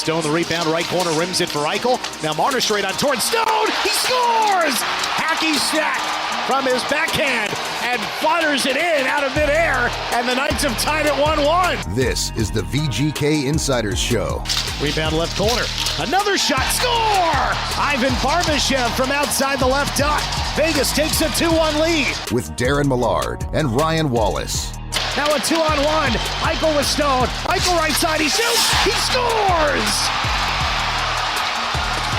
Stone, the rebound, right corner, rims it for Eichel. Now Marner straight on towards Stone. He scores! Hacky Sack from his backhand and flutters it in out of midair, and the Knights have tied it 1-1. This is the VGK Insiders Show. Rebound left corner. Another shot. Score! Ivan Barbashev from outside the left dot. Vegas takes a 2-1 lead. With Darren Millard and Ryan Wallace. Now a 2-on-1. Eichel with Stone. Eichel right side. He shoots. He scores!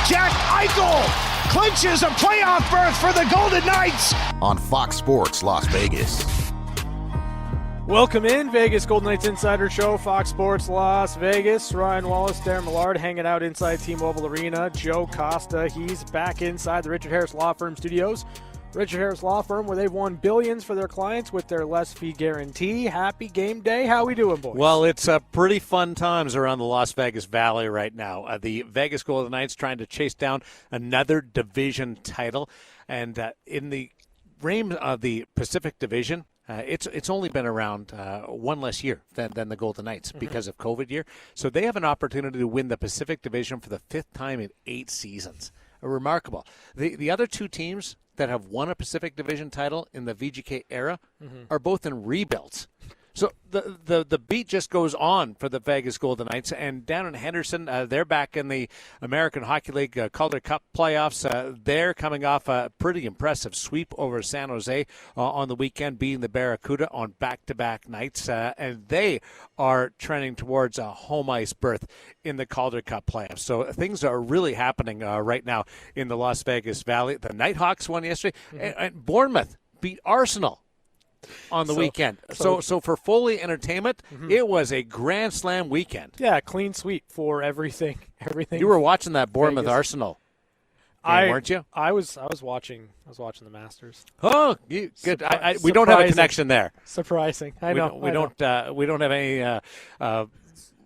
Jack Eichel clinches a playoff berth for the Golden Knights. On Fox Sports Las Vegas. Welcome in, Vegas Golden Knights Insider Show, Fox Sports Las Vegas. Ryan Wallace, Darren Millard hanging out inside T-Mobile Arena. Joe Costa, he's back inside the Richard Harris Law Firm studios. Richard Harris Law Firm, where they've won billions for their clients with their less fee guarantee. Happy game day. How we doing, boys? Well, it's pretty fun times around the Las Vegas Valley right now. The Vegas Golden Knights trying to chase down another division title. And in the realm of the Pacific Division, it's only been around one less year than the Golden Knights because of COVID year. So they have an opportunity to win the Pacific Division for the fifth time in 8 seasons. Remarkable. The other two teams that have won a Pacific Division title in the VGK era are both in rebuilds. So the beat just goes on for the Vegas Golden Knights. And down in Henderson, they're back in the American Hockey League Calder Cup playoffs. They're coming off a pretty impressive sweep over San Jose on the weekend, beating the Barracuda on back-to-back nights. And they are trending towards a home ice berth in the Calder Cup playoffs. So things are really happening right now in the Las Vegas Valley. The Nighthawks won yesterday, and Bournemouth beat Arsenal on the weekend. So for Foley Entertainment, it was a Grand Slam weekend. Yeah, clean sweep for everything. You were watching that Bournemouth Vegas. Arsenal game, weren't you? I was watching the Masters. Oh, good. We don't have a connection there. Surprising. I know. We don't have any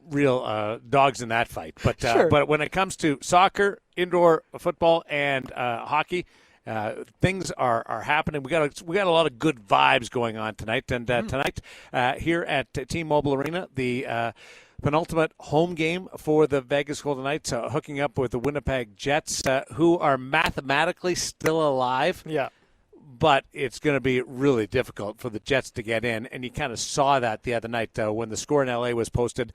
real dogs in that fight. But Sure. But when it comes to soccer, indoor football, and hockey, things are happening. We got a lot of good vibes going on tonight. And tonight here at T-Mobile Arena, the penultimate home game for the Vegas Golden Knights, hooking up with the Winnipeg Jets, who are mathematically still alive. Yeah. But it's going to be really difficult for the Jets to get in, and you kind of saw that the other night when the score in L.A. was posted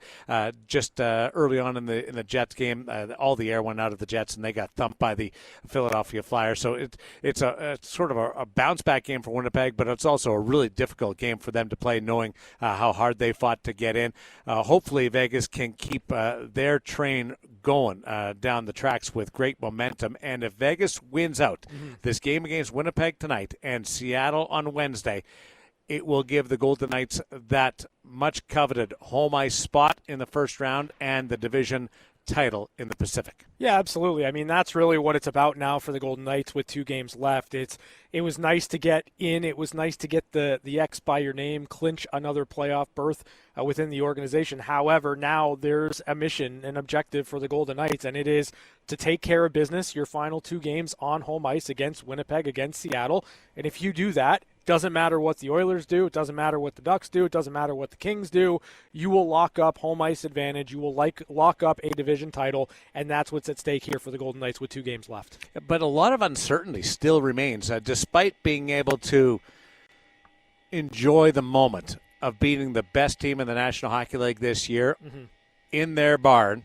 just early on in the Jets game. All the air went out of the Jets, and they got thumped by the Philadelphia Flyers. So it's sort of a bounce-back game for Winnipeg, but it's also a really difficult game for them to play, knowing how hard they fought to get in. Hopefully Vegas can keep their train going down the tracks with great momentum, and if Vegas wins out this game against Winnipeg tonight and Seattle on Wednesday, it will give the Golden Knights that much coveted home ice spot in the first round and the division title in the Pacific. Yeah, absolutely. I mean, that's really what it's about now for the Golden Knights with 2 games left. It was nice to get in. It was nice to get the X by your name, clinch another playoff berth within the organization. However, now there's a mission, an objective for the Golden Knights, and it is to take care of business your final 2 games on home ice against Winnipeg, against Seattle. And if you do that, doesn't matter what the Oilers do. It doesn't matter what the Ducks do. It doesn't matter what the Kings do. You will lock up home ice advantage. You will lock up a division title, and that's what's at stake here for the Golden Knights with 2 games left. But a lot of uncertainty still remains, despite being able to enjoy the moment of beating the best team in the National Hockey League this year in their barn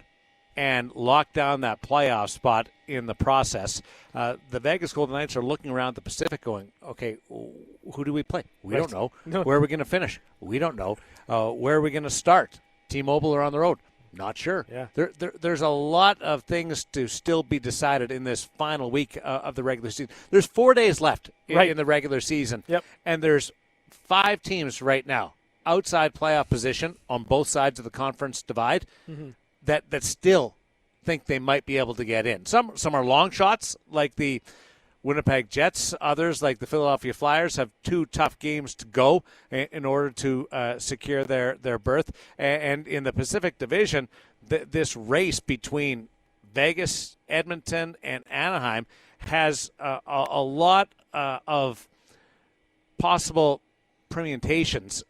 and lock down that playoff spot in the process. The Vegas Golden Knights are looking around the Pacific going, okay, who do we play? We don't know. No. Where are we going to finish? We don't know. Where are we going to start? T-Mobile or on the road? Not sure. Yeah. There's a lot of things to still be decided in this final week of the regular season. There's 4 days left in the regular season. Yep. And there's 5 teams right now outside playoff position on both sides of the conference divide that still think they might be able to get in. Some are long shots, like the Winnipeg Jets. Others, like the Philadelphia Flyers, have 2 tough games to go in order to secure their berth. And in the Pacific Division, this race between Vegas, Edmonton, and Anaheim has a lot of possible permutations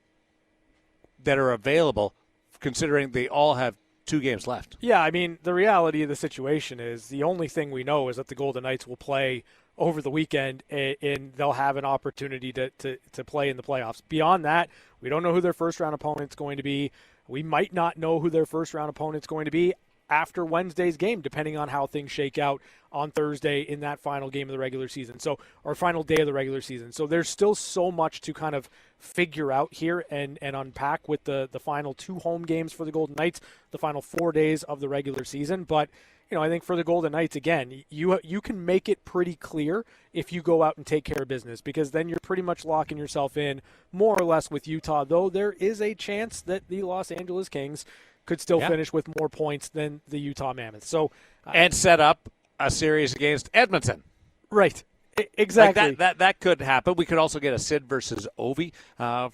that are available, considering they all have 2 games left. Yeah, I mean, the reality of the situation is the only thing we know is that the Golden Knights will play over the weekend, and they'll have an opportunity to play in the playoffs. Beyond that, we don't know who their first-round opponent's going to be. We might not know who their first-round opponent's going to be after Wednesday's game, depending on how things shake out on Thursday in that final game of the regular season, or final day of the regular season. So there's still so much to kind of figure out here and unpack with the final 2 home games for the Golden Knights, the final 4 days of the regular season. But I think for the Golden Knights, again, you can make it pretty clear if you go out and take care of business, because then you're pretty much locking yourself in more or less with Utah, though there is a chance that the Los Angeles Kings could still finish with more points than the Utah Mammoths. So and set up a series against Edmonton. Right. Exactly. Like that could happen. We could also get a Sid versus Ovi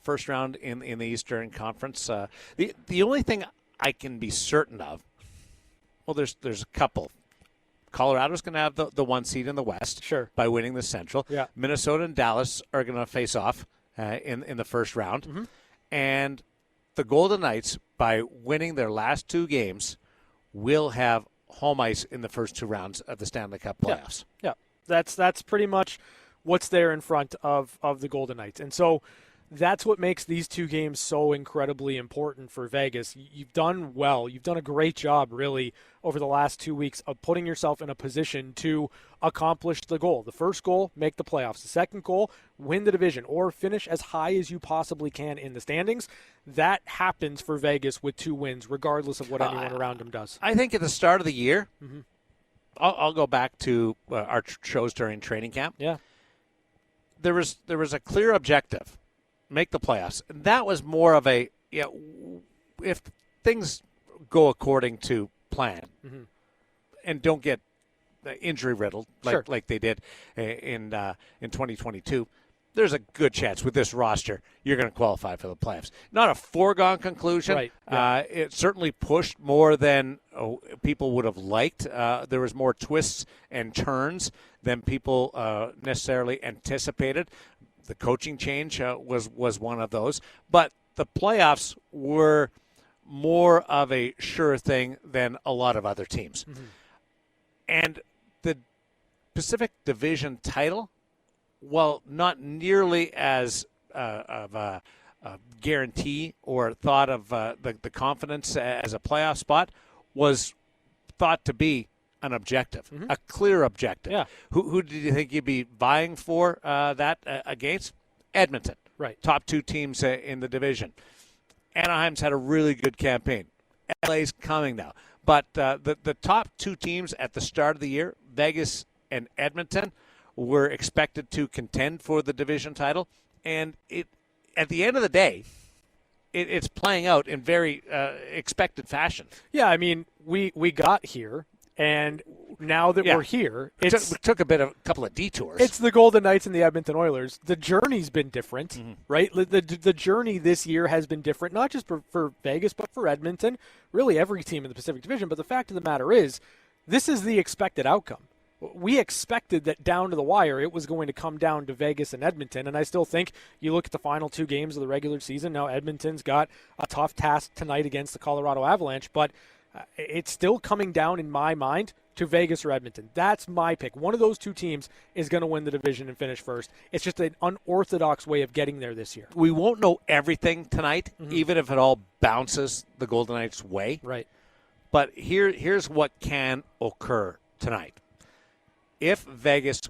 first round in the Eastern Conference. The only thing I can be certain of, well, there's a couple. Colorado's going to have the 1 seed in the West, sure, by winning the Central. Yeah. Minnesota and Dallas are going to face off in the first round, mm-hmm. and the Golden Knights, by winning their last 2 games, will have home ice in the first 2 rounds of the Stanley Cup playoffs. Yeah. That's pretty much what's there in front of the Golden Knights. And so that's what makes these 2 games so incredibly important for Vegas. You've done well. You've done a great job, really, over the last 2 weeks of putting yourself in a position to accomplish the goal. The first goal, make the playoffs. The second goal, win the division or finish as high as you possibly can in the standings. That happens for Vegas with 2 wins, regardless of what anyone around them does. I think at the start of the year, mm-hmm. I'll go back to our shows during training camp. Yeah, there was a clear objective: make the playoffs. And that was more of a, if things go according to plan, mm-hmm. and don't get injury riddled sure. like they did in 2022, there's a good chance with this roster you're going to qualify for the playoffs. Not a foregone conclusion. Right. Yeah. It certainly pushed more than people would have liked. There was more twists and turns than people necessarily anticipated. The coaching change was one of those. But the playoffs were more of a sure thing than a lot of other teams. Mm-hmm. And the Pacific Division title, well, not nearly as of a guarantee or thought of the confidence as a playoff spot, was thought to be an objective, mm-hmm. a clear objective. Yeah. Who did you think you'd be vying for that against? Edmonton. Right. Top 2 teams in the division. Anaheim's had a really good campaign. LA's coming now. But the top 2 teams at the start of the year, Vegas and Edmonton, were expected to contend for the division title. And at the end of the day, it's playing out in very expected fashion. Yeah, I mean, we got here, and now that we're here, it took a couple of detours. It's the Golden Knights and the Edmonton Oilers. The journey's been different, mm-hmm. right? The journey this year has been different, not just for Vegas, but for Edmonton, really every team in the Pacific Division. But the fact of the matter is, this is the expected outcome. We expected that down to the wire it was going to come down to Vegas and Edmonton, and I still think you look at the final 2 games of the regular season. Now Edmonton's got a tough task tonight against the Colorado Avalanche, but it's still coming down in my mind to Vegas or Edmonton. That's my pick. One of those 2 teams is going to win the division and finish first. It's just an unorthodox way of getting there this year. We won't know everything tonight, mm-hmm. even if it all bounces the Golden Knights' way. Right. But here's what can occur tonight. If Vegas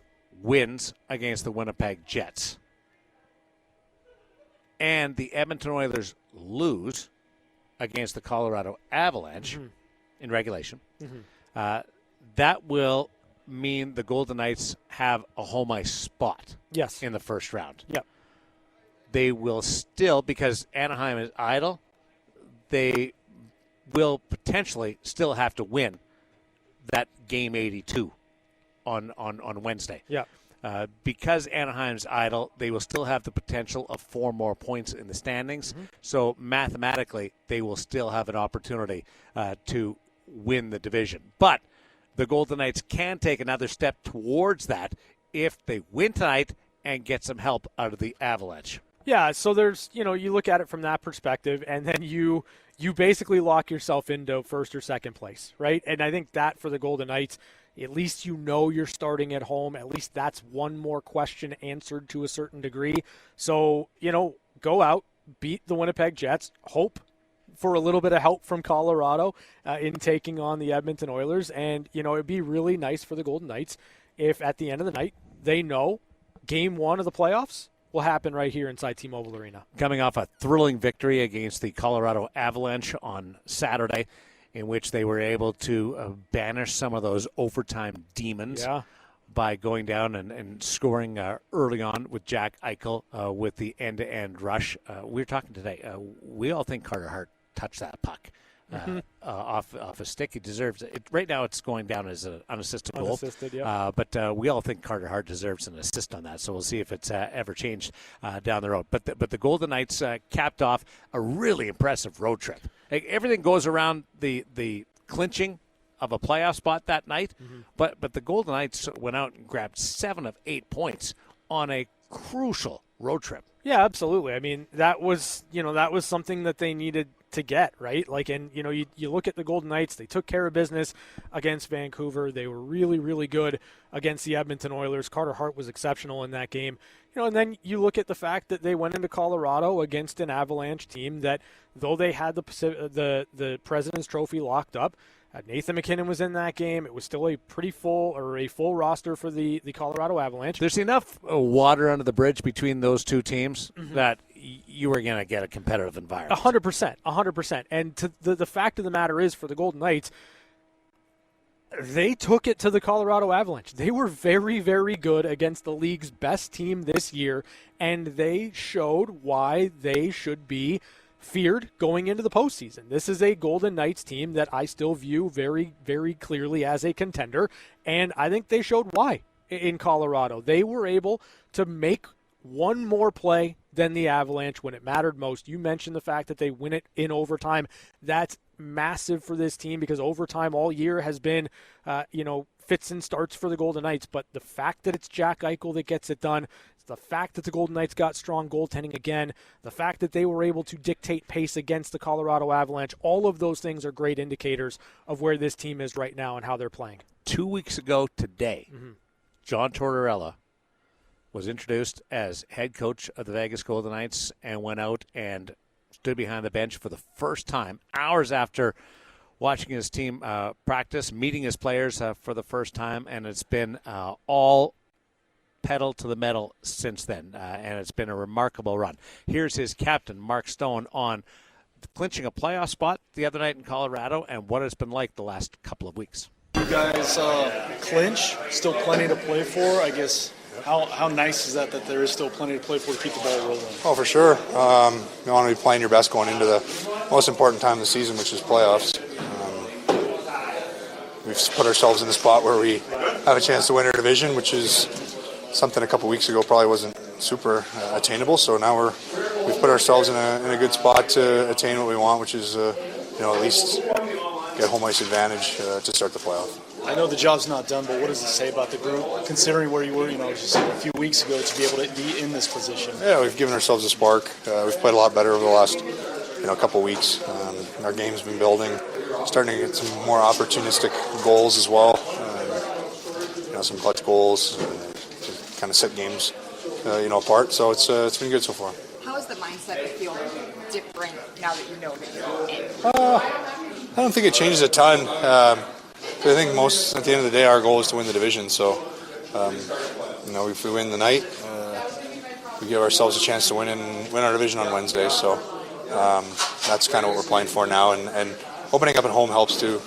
wins against the Winnipeg Jets and the Edmonton Oilers lose against the Colorado Avalanche mm-hmm. in regulation, mm-hmm. That will mean the Golden Knights have a home ice spot yes. in the first round. Yep. They will still, because Anaheim is idle, they will potentially still have to win that game 82 on Wednesday. Yeah. Because Anaheim's idle, they will still have the potential of 4 more points in the standings. Mm-hmm. So mathematically, they will still have an opportunity to win the division. But the Golden Knights can take another step towards that if they win tonight and get some help out of the Avalanche. Yeah, so there's, you look at it from that perspective, and then you basically lock yourself into first or second place, right? And I think that for the Golden Knights, at least you're starting at home. At least that's one more question answered to a certain degree. So, go out, beat the Winnipeg Jets, hope for a little bit of help from Colorado in taking on the Edmonton Oilers. And, it'd be really nice for the Golden Knights if at the end of the night they know game one of the playoffs will happen right here inside T-Mobile Arena. Coming off a thrilling victory against the Colorado Avalanche on Saturday, in which they were able to banish some of those overtime demons by going down and scoring early on with Jack Eichel with the end-to-end rush. We were talking today. We all think Carter Hart touched that puck off a stick. He deserves it. Right now it's going down as an unassisted goal. But we all think Carter Hart deserves an assist on that, so we'll see if it's ever changed down the road. But the Golden Knights capped off a really impressive road trip. Everything goes around the clinching of a playoff spot that night, but the Golden Knights went out and grabbed 7 of 8 points on a crucial road trip. Yeah, absolutely. I mean, that was something that they needed to get, right? You look at the Golden Knights, they took care of business against Vancouver. They were really, really good against the Edmonton Oilers. Carter Hart was exceptional in that game. And then you look at the fact that they went into Colorado against an Avalanche team that, though they had the President's Trophy locked up, Nathan McKinnon was in that game. It was still a full roster for the Colorado Avalanche. There's enough water under the bridge between those two teams that you were going to get a competitive environment. 100%. And the fact of the matter is, for the Golden Knights, they took it to the Colorado Avalanche. They were very, very good against the league's best team this year, and they showed why they should be feared going into the postseason. This is a Golden Knights team that I still view very, very clearly as a contender, and I think they showed why in Colorado. They were able to make one more play than the Avalanche when it mattered most. You mentioned the fact that they win it in overtime. That's massive for this team because overtime all year has been, fits and starts for the Golden Knights. But the fact that it's Jack Eichel that gets it done, the fact that the Golden Knights got strong goaltending again, the fact that they were able to dictate pace against the Colorado Avalanche, all of those things are great indicators of where this team is right now and how they're playing. 2 weeks ago today, John Tortorella was introduced as head coach of the Vegas Golden Knights and went out and stood behind the bench for the first time, hours after watching his team practice, meeting his players for the first time, and it's been all pedal to the metal since then, and it's been a remarkable run. Here's his captain, Mark Stone, on clinching a playoff spot the other night in Colorado and what it's been like the last couple of weeks. You guys clinch, still plenty to play for, I guess. How nice is that there is still plenty to play for to keep the ball rolling? Oh, for sure. You want to be playing your best going into the most important time of the season, which is playoffs. We've put ourselves in the spot where we have a chance to win our division, which is something a couple weeks ago probably wasn't super attainable. So now we've put ourselves in a good spot to attain what we want, which is at least get home ice advantage to start the playoff. I know the job's not done, but what does it say about the group, considering where you were, just a few weeks ago, to be able to be in this position? Yeah, we've given ourselves a spark. We've played a lot better over the last, couple weeks. Our game's been building, starting to get some more opportunistic goals as well. Some clutch goals to kind of set games, apart. So it's been good so far. How is the mindset feel different now that you know that you're in? I don't think it changes a ton. I think at the end of the day, our goal is to win the division. So, if we win the night, we give ourselves a chance to win our division on Wednesday. So that's kind of what we're playing for now. And opening up at home helps too.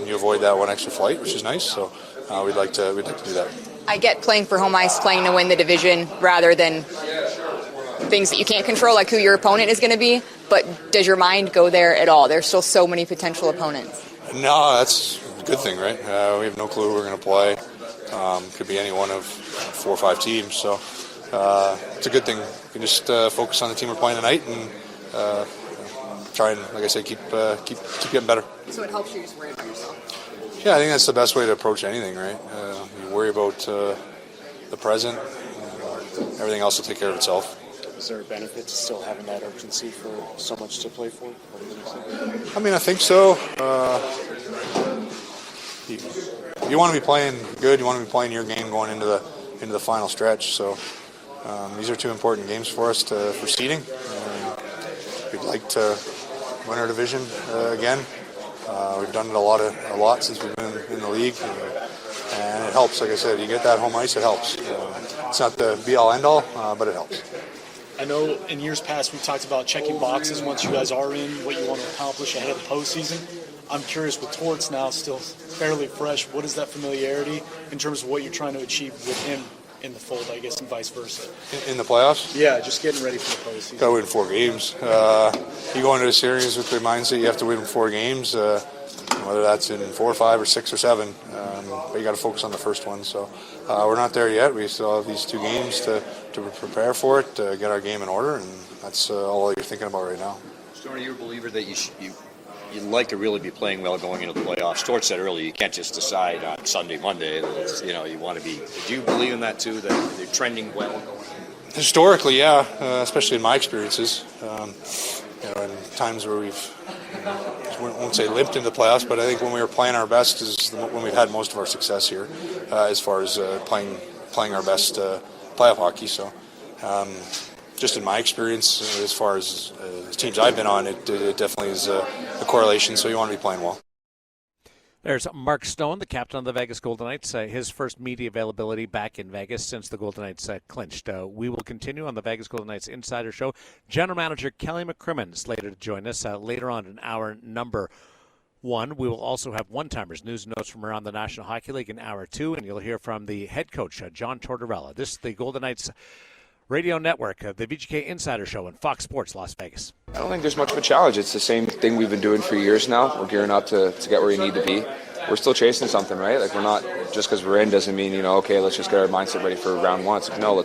You avoid that one extra flight, which is nice. So we'd like to do that. I get playing for home ice, playing to win the division rather than things that you can't control, like who your opponent is going to be. But does your mind go there at all? There's still so many potential opponents. No, that's a good thing, right? We have no clue who we're going to play. Could be any one of 4 or 5 teams. So it's a good thing. We can just focus on the team we're playing tonight and try and, like I said, keep getting better. So it helps you just worry about yourself? Yeah, I think that's the best way to approach anything, right? You worry about the present. Everything else will take care of itself. Is there a benefit to still having that urgency for so much to play for? I mean, I think so. You want to be playing good. You want to be playing your game going into the final stretch. So these are two important games for us for seeding. We'd like to win our division again. We've done it a lot since we've been in the league, and it helps. Like I said, you get that home ice, it helps. It's not the be-all, end-all, but it helps. I know in years past we've talked about checking boxes once you guys are in, what you want to accomplish ahead of the postseason. I'm curious, with Torts now still fairly fresh, what is that familiarity in terms of what you're trying to achieve with him in the fold, I guess, and vice versa? In the playoffs? Yeah, just getting ready for the postseason. Got to win 4 games. You go into a series with the mindset you have to win 4 games, whether that's in 4, 5, or 6, or 7. But you got to focus on the first one. So we're not there yet. We still have these 2 games to prepare for it, to get our game in order, and that's all you're thinking about right now. Stormy, you're a believer that you'd like to really be playing well going into the playoffs. Torch said earlier, you can't just decide on Sunday, Monday. You want to be. Do you believe in that too? That they're trending well going in? Historically, yeah, especially in my experiences. In times where I won't say limped into the playoffs, but I think when we were playing our best is when we've had most of our success here, as far as playing our best playoff hockey. So, just in my experience, as far as teams I've been on, it definitely is a correlation. So you want to be playing well. There's Mark Stone, the captain of the Vegas Golden Knights, his first media availability back in Vegas since the Golden Knights clinched. We will continue on the Vegas Golden Knights Insider Show. General Manager Kelly McCrimmon slated to join us later on in hour number 1. We will also have one-timers, news and notes from around the National Hockey League in hour 2, and you'll hear from the head coach, John Tortorella. This is the Golden Knights Radio Network, the VGK Insider Show, and Fox Sports Las Vegas. I don't think there's much of a challenge. It's the same thing we've been doing for years now. We're gearing up to get where you need to be. We're still chasing something, right? Like, we're not, just because we're in doesn't mean, okay, let's just get our mindset ready for round 1. It's like, no,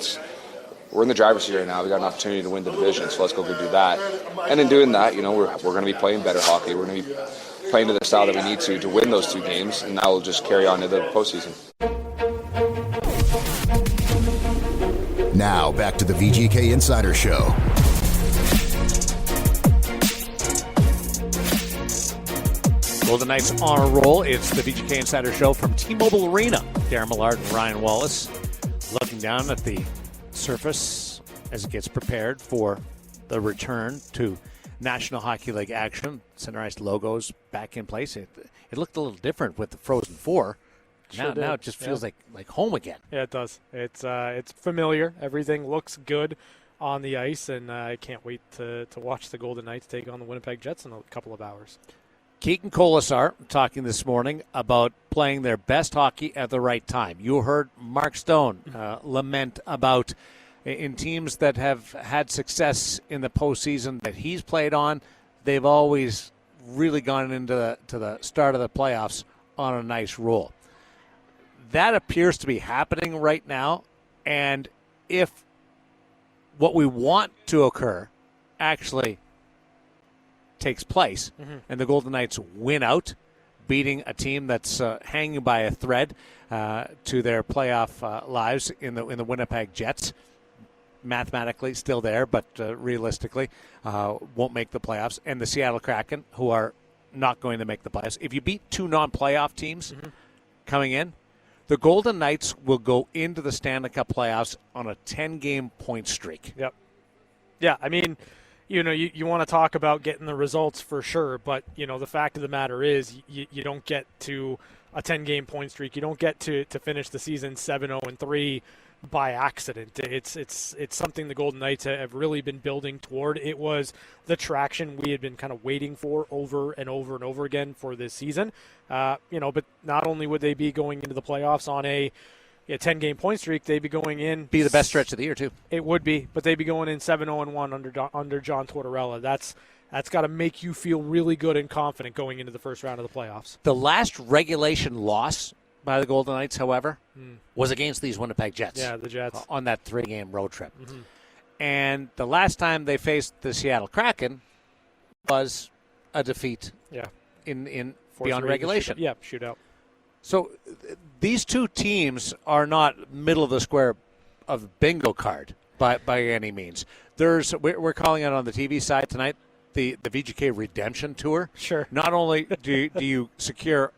we're in the driver's seat right now. We got an opportunity to win the division, so let's go do that. And in doing that, we're going to be playing better hockey. We're going to be playing to the style that we need to win those 2 games, and that will just carry on to the postseason. Now, back to the VGK Insider Show. Golden Knights on a roll. It's the VGK Insider Show from T-Mobile Arena. Darren Millard and Ryan Wallace looking down at the surface as it gets prepared for the return to National Hockey League action. Centerized logos back in place. It looked a little different with the Frozen 4. Now it just feels like home again. Yeah, it does. It's familiar. Everything looks good on the ice, and I can't wait to watch the Golden Knights take on the Winnipeg Jets in a couple of hours. Keegan Colasar talking this morning about playing their best hockey at the right time. You heard Mark Stone lament about in teams that have had success in the postseason that he's played on, they've always really gone into the start of the playoffs on a nice roll. That appears to be happening right now, and if what we want to occur actually takes place, and the Golden Knights win out, beating a team that's hanging by a thread to their playoff lives in the Winnipeg Jets, mathematically still there, but realistically won't make the playoffs, and the Seattle Kraken, who are not going to make the playoffs. If you beat 2 non-playoff teams coming in, the Golden Knights will go into the Stanley Cup playoffs on a 10-game point streak. Yep. Yeah, I mean, you want to talk about getting the results for sure, but, the fact of the matter is you don't get to a 10-game point streak. You don't get to finish the season 7-0-3 by accident. It's something the Golden Knights have really been building toward. It was the traction we had been kind of waiting for over and over and over again for this season. But not only would they be going into the playoffs on a 10-game point streak, they'd be going in. Be the best stretch of the year, too. It would be, but they'd be going in 7-0-1 under John Tortorella. That's got to make you feel really good and confident going into the first round of the playoffs. The last regulation loss by the Golden Knights, however, was against these Winnipeg Jets. Yeah, the Jets. On that 3-game road trip. And the last time they faced the Seattle Kraken was a defeat in beyond regulation. Shootout. So these 2 teams are not middle of the square of the bingo card by any means. We're calling it on the TV side tonight the VGK Redemption Tour. Sure. Not only do you secure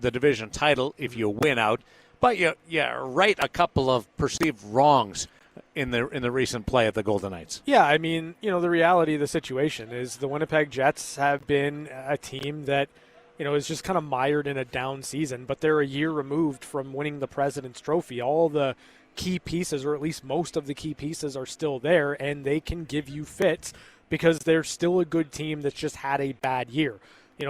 the division title if you win out, but you right a couple of perceived wrongs in the recent play of the Golden Knights. Yeah, I mean, the reality of the situation is the Winnipeg Jets have been a team that, is just kind of mired in a down season, but they're a year removed from winning the President's Trophy. All the key pieces, or at least most of the key pieces, are still there, and they can give you fits because they're still a good team that's just had a bad year.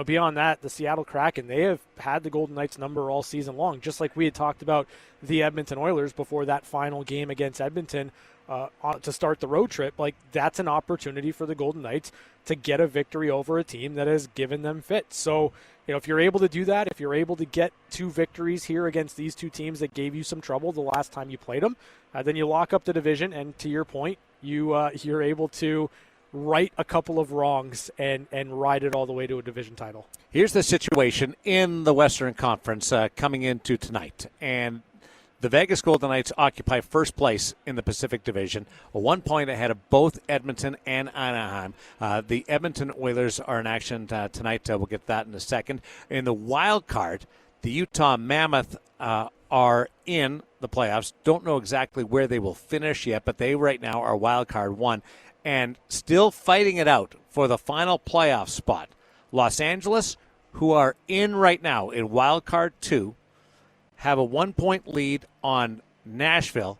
Beyond that, the Seattle Kraken, they have had the Golden Knights number all season long, just like we had talked about the Edmonton Oilers before that final game against Edmonton to start the road trip. Like, that's an opportunity for the Golden Knights to get a victory over a team that has given them fits. So, if you're able to do that, if you're able to get 2 victories here against these 2 teams that gave you some trouble the last time you played them, then you lock up the division, and to your point, you're able to right a couple of wrongs and ride it all the way to a division title. Here's the situation in the Western Conference coming into tonight. And the Vegas Golden Knights occupy first place in the Pacific Division, 1 point ahead of both Edmonton and Anaheim. The Edmonton Oilers are in action tonight. We'll get that in a second. In the wild card, the Utah Mammoth are in the playoffs. Don't know exactly where they will finish yet, but they right now are wild card 1. And still fighting it out for the final playoff spot. Los Angeles, who are in right now in wild card 2, have a 1-point lead on Nashville,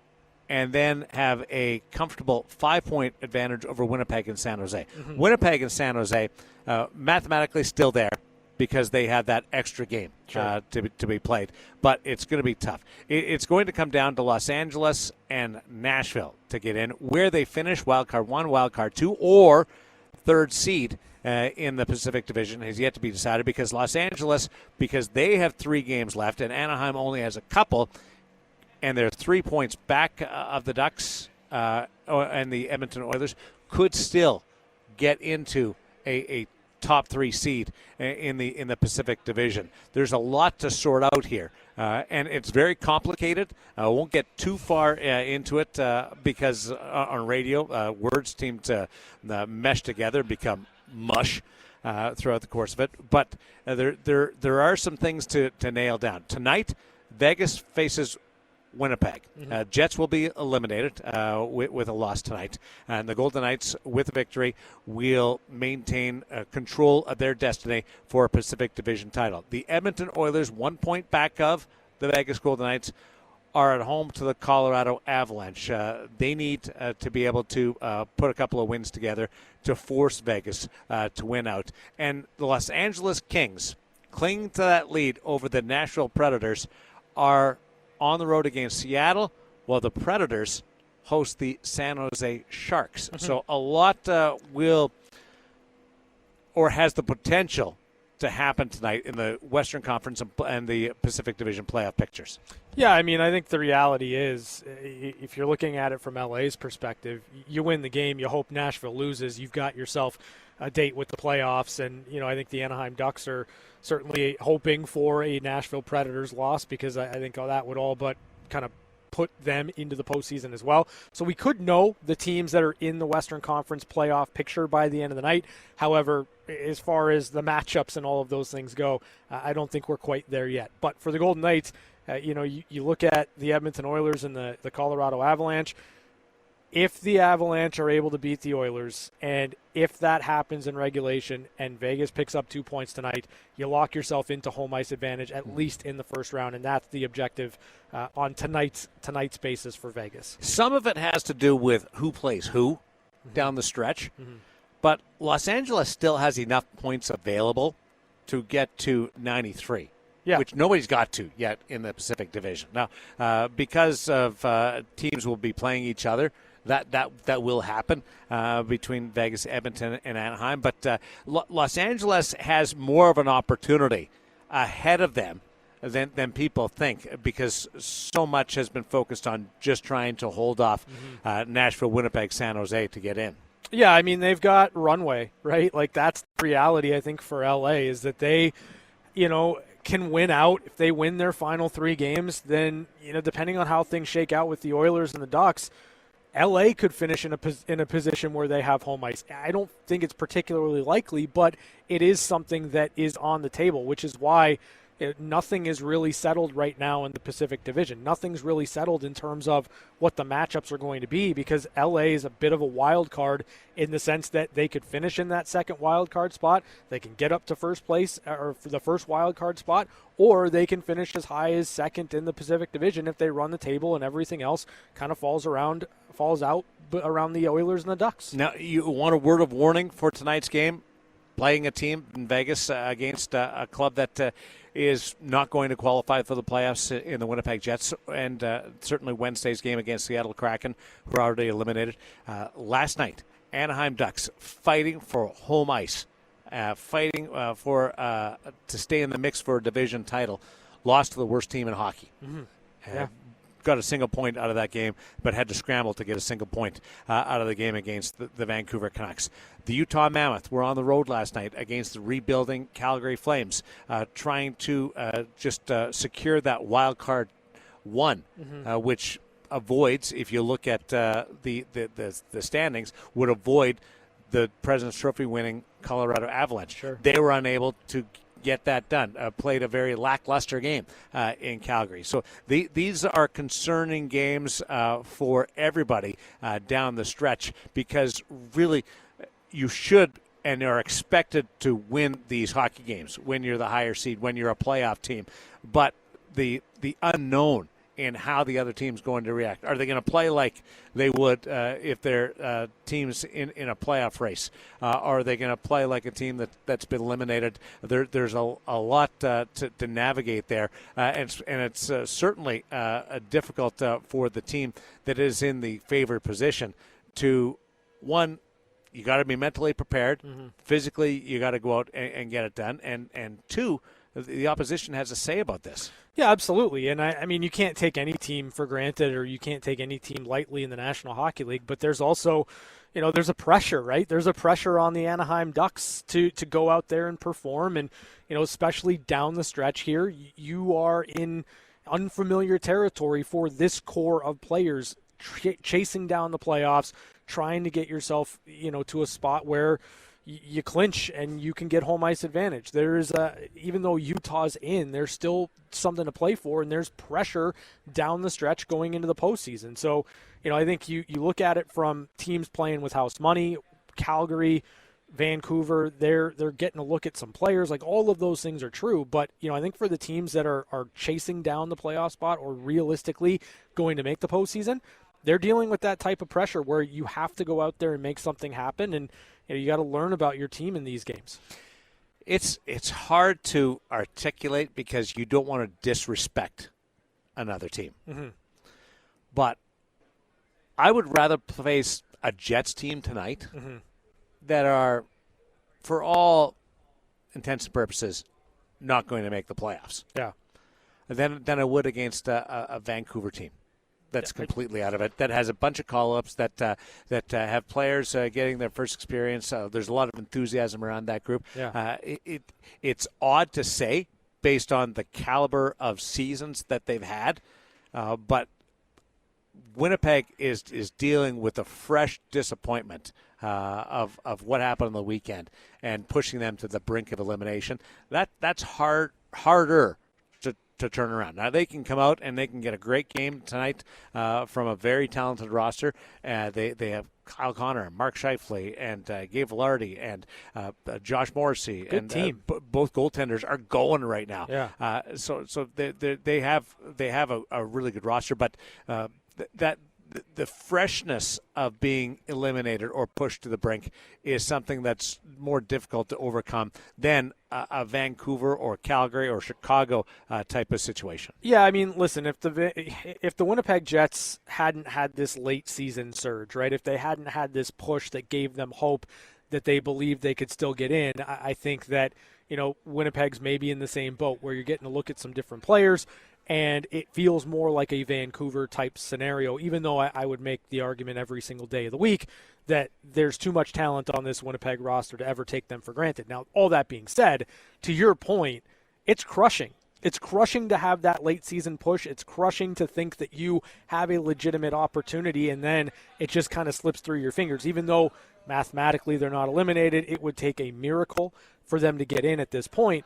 and then have a comfortable 5-point advantage over Winnipeg and San Jose. Mm-hmm. Winnipeg and San Jose mathematically still there because they had that extra game to be played. But it's going to be tough. It's going to come down to Los Angeles and Nashville to get in. Where they finish, wild card 1, wild card 2, or third seed in the Pacific Division has yet to be decided, because Los Angeles, because they have 3 games left and Anaheim only has a couple, and they're 3 points back of the Ducks and the Edmonton Oilers, could still get into a top 3 seed in the Pacific Division. There's a lot to sort out here, and it's very complicated. I won't get too far into it because on radio, words seem to mesh together, become mush throughout the course of it. But there are some things to nail down. Tonight, Vegas faces Winnipeg. Mm-hmm. Jets will be eliminated with a loss tonight. And the Golden Knights, with a victory, will maintain control of their destiny for a Pacific Division title. The Edmonton Oilers, 1 point back of the Vegas Golden Knights, are at home to the Colorado Avalanche. They need to be able to put a couple of wins together to force Vegas to win out. And the Los Angeles Kings, clinging to that lead over the Nashville Predators, are on the road against Seattle, while the Predators host the San Jose Sharks. Mm-hmm. So a lot will, or has the potential to happen tonight in the Western Conference and the Pacific Division playoff pictures. Yeah, I mean, I think the reality is, if you're looking at it from LA's perspective, you win the game, you hope Nashville loses, you've got yourself a date with the playoffs, and I think the Anaheim Ducks are certainly hoping for a Nashville Predators loss, because I think that would all but kind of put them into the postseason as well. So we could know the teams that are in the Western Conference playoff picture by the end of the night. However, as far as the matchups and all of those things go, I don't think we're quite there yet. But for the Golden Knights, you look at the Edmonton Oilers and the Colorado Avalanche. If the Avalanche are able to beat the Oilers, and if that happens in regulation and Vegas picks up 2 points tonight, you lock yourself into home ice advantage, at least in the first round, and that's the objective on tonight's basis for Vegas. Some of it has to do with who plays who down the stretch, but Los Angeles still has enough points available to get to 93. Yeah. Which nobody's got to yet in the Pacific Division. Now, because of teams will be playing each other, that will happen between Vegas, Edmonton, and Anaheim. But Los Angeles has more of an opportunity ahead of them than people think, because so much has been focused on just trying to hold off Nashville, Winnipeg, San Jose to get in. Yeah, I mean, they've got runway, right? Like, that's the reality, I think, for LA, is that they, can win out. If they win their final 3 games, then, depending on how things shake out with the Oilers and the Ducks, LA could finish in a position where they have home ice. I don't think it's particularly likely, but it is something that is on the table, which is why nothing is really settled right now in the Pacific Division. Nothing's really settled in terms of what the matchups are going to be, because LA is a bit of a wild card in the sense that they could finish in that second wild card spot. They can get up to first place or for the first wild card spot, or they can finish as high as second in the Pacific Division if they run the table and everything else kind of falls out around the Oilers and the Ducks. Now, you want a word of warning for tonight's game? Playing a team in Vegas against a club that is not going to qualify for the playoffs in the Winnipeg Jets, and certainly Wednesday's game against Seattle Kraken, who are already eliminated. Last night, Anaheim Ducks fighting for home ice, fighting to stay in the mix for a division title, lost to the worst team in hockey. Mm-hmm. Yeah. Got a single point out of that game, but had to scramble to get a single point out of the game against the Vancouver Canucks. The Utah Mammoth were on the road last night against the rebuilding Calgary Flames, trying to just secure that wild card one, which avoids, if you look at the standings, would avoid the President's Trophy winning Colorado Avalanche. Sure. They were unable to get that done. Played a very lackluster game in Calgary. So these are concerning games for everybody down the stretch, because really you should and are expected to win these hockey games when you're the higher seed, when you're a playoff team. But the unknown in how the other team's going to react. Are they going to play like they would if they're teams in a playoff race? Are they going to play like a team that's been eliminated? There's a lot to navigate there, and it's certainly difficult for the team that is in the favored position to, one, you got to be mentally prepared. Mm-hmm. Physically, you got to go out and get it done. And two, the opposition has a say about this. Yeah, absolutely. And I mean, you can't take any team for granted, or you can't take any team lightly in the National Hockey League, but there's also, there's a pressure, right? There's a pressure on the Anaheim Ducks to go out there and perform. And, especially down the stretch here, you are in unfamiliar territory for this core of players, chasing down the playoffs, trying to get yourself, to a spot where you clinch and you can get home ice advantage. There's even though Utah's in, there's still something to play for, and there's pressure down the stretch going into the postseason. So, I think you look at it from teams playing with house money. Calgary, Vancouver, they're getting a look at some players. Like, all of those things are true, but I think for the teams that are chasing down the playoff spot, or realistically going to make the postseason, they're dealing with that type of pressure where you have to go out there and make something happen, and you got to learn about your team in these games. It's hard to articulate because you don't want to disrespect another team. Mm-hmm. But I would rather face a Jets team tonight that are, for all intents and purposes, not going to make the playoffs. Yeah. Than I would against a Vancouver team that's completely out of it, that has a bunch of call-ups, that have players getting their first experience. There's a lot of enthusiasm around that group. Yeah. It's odd to say based on the caliber of seasons that they've had, but Winnipeg is dealing with a fresh disappointment of what happened on the weekend and pushing them to the brink of elimination. That's harder to turn around. Now, they can come out and they can get a great game tonight from a very talented roster. They have Kyle Connor and Mark Scheifele and Gabe Velarde and Josh Morrissey. Good and team. Both goaltenders are going right now. Yeah. So they have a really good roster, but the freshness of being eliminated or pushed to the brink is something that's more difficult to overcome than a Vancouver or Calgary or Chicago type of situation. Yeah, I mean, listen, if the Winnipeg Jets hadn't had this late season surge, right, if they hadn't had this push that gave them hope that they believed they could still get in, I think that, Winnipeg's maybe in the same boat where you're getting to look at some different players. And it feels more like a Vancouver-type scenario, even though I would make the argument every single day of the week that there's too much talent on this Winnipeg roster to ever take them for granted. Now, all that being said, to your point, it's crushing It's crushing to have that late season push. It's crushing to think that you have a legitimate opportunity and then it just kind of slips through your fingers. Even though mathematically they're not eliminated, it would take a miracle for them to get in at this point.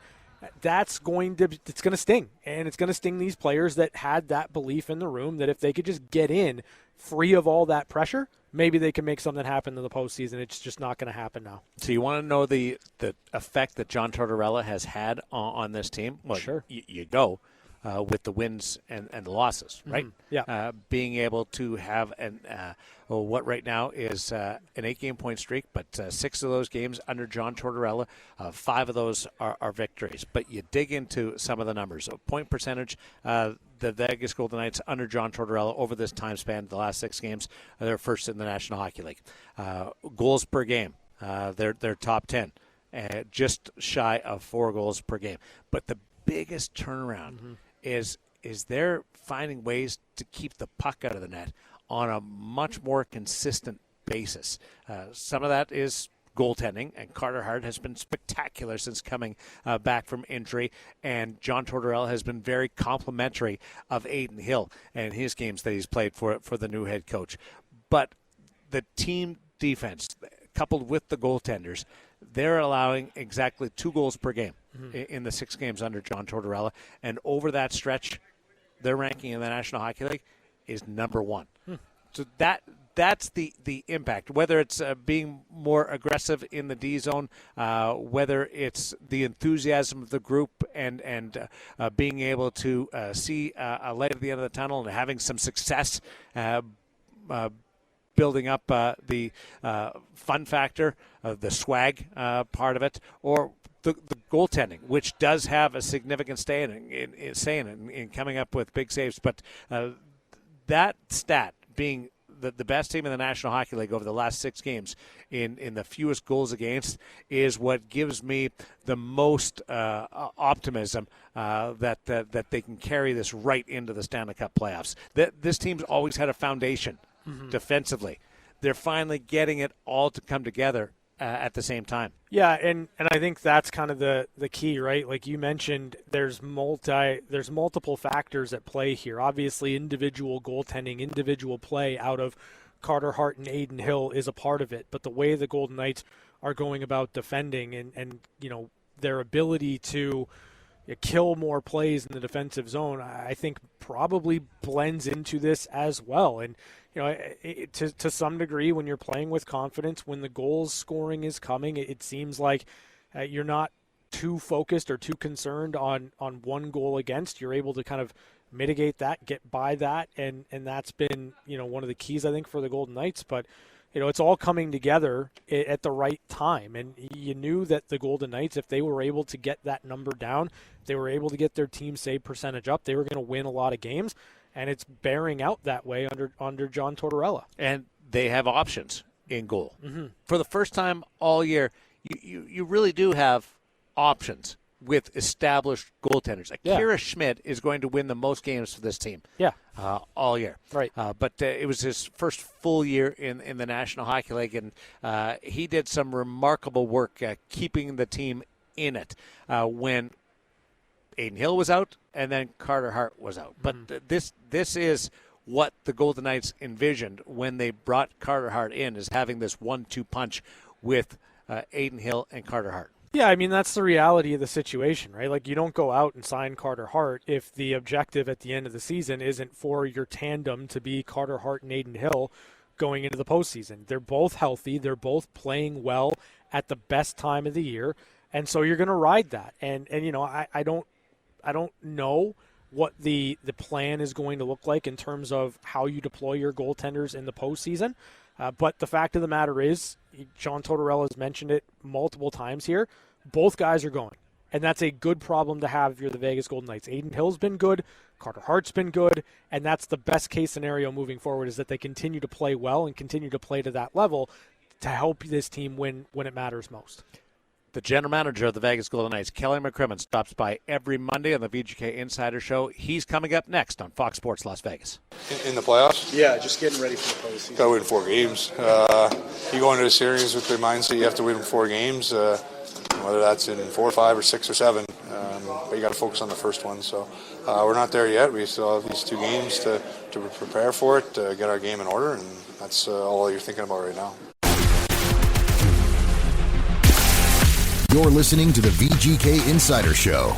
It's going to sting. And it's going to sting these players that had that belief in the room that if they could just get in free of all that pressure, maybe they can make something happen in the postseason. It's just not going to happen now. So you want to know the effect that John Tortorella has had on this team? Well, sure. You go with the wins and the losses, right? Mm-hmm. Yeah. Being able to have what right now is an 8-game point streak, but 6 of those games under John Tortorella, 5 of those are victories. But you dig into some of the numbers. So point percentage, the Vegas Golden Knights under John Tortorella over this time span, the last 6 games, they're first in the National Hockey League. Goals per game, they're top 10, just shy of 4 goals per game. But the biggest turnaround is they're finding ways to keep the puck out of the net on a much more consistent basis. Some of that is goaltending, and Carter Hart has been spectacular since coming back from injury, and John Tortorella has been very complimentary of Adin Hill and his games that he's played for the new head coach. But the team defense, coupled with the goaltenders, they're allowing exactly 2 goals per game in the 6 games under John Tortorella, and over that stretch, their ranking in the National Hockey League is number 1. So that's the impact, whether it's being more aggressive in the D zone, whether it's the enthusiasm of the group and being able to see a light at the end of the tunnel and having some success, building up the fun factor, the swag part of it, or the goaltending, which does have a significant say in coming up with big saves. But that stat being the best team in the National Hockey League over the last 6 games in the fewest goals against is what gives me the most optimism that they can carry this right into the Stanley Cup playoffs. This team's always had a foundation defensively. They're finally getting it all to come together at the same time. Yeah, and I think that's kind of the key, right? Like you mentioned, there's multiple factors at play here. Obviously, individual goaltending, individual play out of Carter Hart and Adin Hill is a part of it. But the way the Golden Knights are going about defending and you know, their ability to kill more plays in the defensive zone, I think probably blends into this as well. And you know, to some degree, when you're playing with confidence, when the goals scoring is coming, it seems like you're not too focused or too concerned on one goal against. You're able to kind of mitigate that, get by that, and that's been, you know, one of the keys, I think, for the Golden Knights. But you know, it's all coming together at the right time, and you knew that the Golden Knights, if they were able to get that number down, if they were able to get their team save percentage up, they were going to win a lot of games. And it's bearing out that way under John Tortorella. And they have options in goal. For the first time all year, you really do have options with established goaltenders. Akira Schmidt is going to win the most games for this team all year. Right. But it was his first full year in the National Hockey League, and he did some remarkable work keeping the team in it when Adin Hill was out, and then Carter Hart was out. But this is what the Golden Knights envisioned when they brought Carter Hart in, is having this 1-2 punch with Adin Hill and Carter Hart. Yeah, I mean, that's the reality of the situation, right? Like, you don't go out and sign Carter Hart if the objective at the end of the season isn't for your tandem to be Carter Hart and Adin Hill going into the postseason. They're both healthy. They're both playing well at the best time of the year. And so you're going to ride that. And you know, I don't know what the plan is going to look like in terms of how you deploy your goaltenders in the postseason. But the fact of the matter is, John Tortorella has mentioned it multiple times here, both guys are going. And that's a good problem to have if you're the Vegas Golden Knights. Adin Hill's been good, Carter Hart's been good, and that's the best case scenario moving forward, is that they continue to play well and continue to play to that level to help this team win when it matters most. The general manager of the Vegas Golden Knights, Kelly McCrimmon, stops by every Monday on the VGK Insiders Show. He's coming up next on Fox Sports Las Vegas. In the playoffs? Yeah, just getting ready for the postseason. Got to win 4 games. You go into a series with the mindset you have to win 4 games, whether that's in 4, 5, or 6 or 7. but you got to focus on the first one. So we're not there yet. We still have these 2 games to prepare for it, to get our game in order, and that's all you're thinking about right now. You're listening to the VGK Insider Show.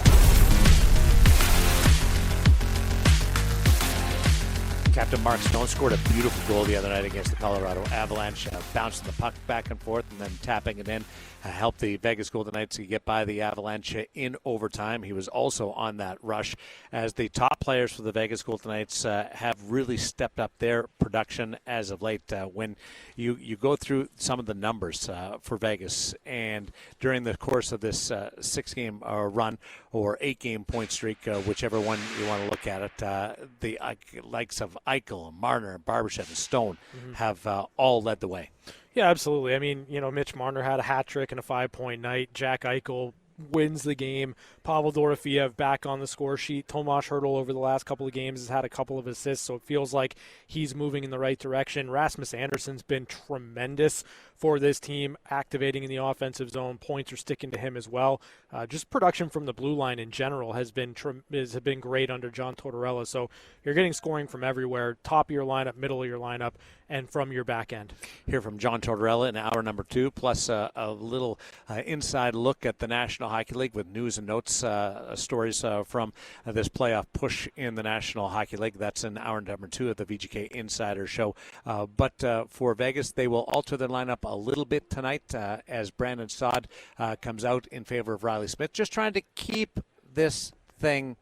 Captain Mark Stone scored a beautiful goal the other night against the Colorado Avalanche, bouncing the puck back and forth and then tapping it in, helped the Vegas Golden Knights to get by the Avalanche in overtime. He was also on that rush as the top players for the Vegas Golden Knights have really stepped up their production as of late. When you go through some of the numbers for Vegas, and during the course of this 6-game run or 8-game point streak, whichever one you want to look at it, the likes of Eichel, Marner, Barbashev, and Stone have all led the way. Yeah, absolutely. I mean, Mitch Marner had a hat trick and a 5-point night. Jack Eichel wins the game. Pavel Dorofeev back on the score sheet. Tomas Hertl over the last couple of games has had a couple of assists, so it feels like he's moving in the right direction. Rasmus Andersson's been tremendous for this team, activating in the offensive zone. Points are sticking to him as well. Just production from the blue line in general has been great under John Tortorella. So you're getting scoring from everywhere, top of your lineup, middle of your lineup, and from your back end. Hear from John Tortorella in hour number 2, plus a little inside look at the National Hockey League with news and notes, stories from this playoff push in the National Hockey League. That's in hour number 2 of the VGK Insiders Show. But for Vegas, they will alter their lineup a little bit tonight as Brandon Saad comes out in favor of Riley Smith, just trying to keep this thing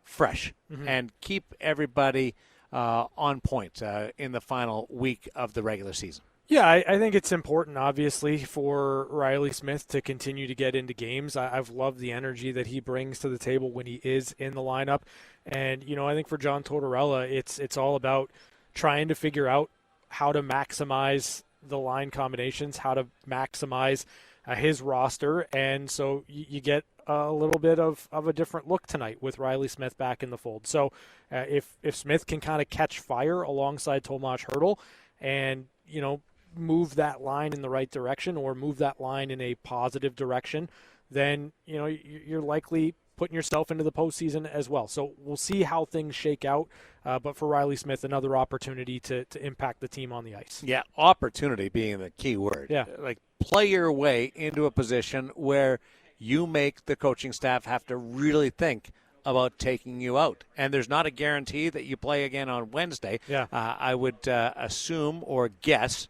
fresh and keep everybody on point in the final week of the regular season. Yeah, I think it's important, obviously, for Riley Smith to continue to get into games. I've loved the energy that he brings to the table when he is in the lineup. And, I think for John Tortorella, it's all about trying to figure out how to maximize the line combinations, how to maximize his roster. And so you get a little bit of a different look tonight with Riley Smith back in the fold. So if Smith can kind of catch fire alongside Tomas Hertl and, move that line in the right direction or move that line in a positive direction, then, you're likely putting yourself into the postseason as well. So we'll see how things shake out. But for Riley Smith, another opportunity to impact the team on the ice. Yeah, opportunity being the key word. Yeah. Like, play your way into a position where you make the coaching staff have to really think about taking you out. And there's not a guarantee that you play again on Wednesday. Yeah. I would assume or guess,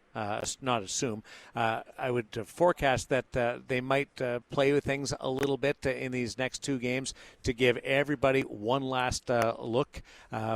not assume, I would forecast that they might play with things a little bit in these next 2 games to give everybody one last look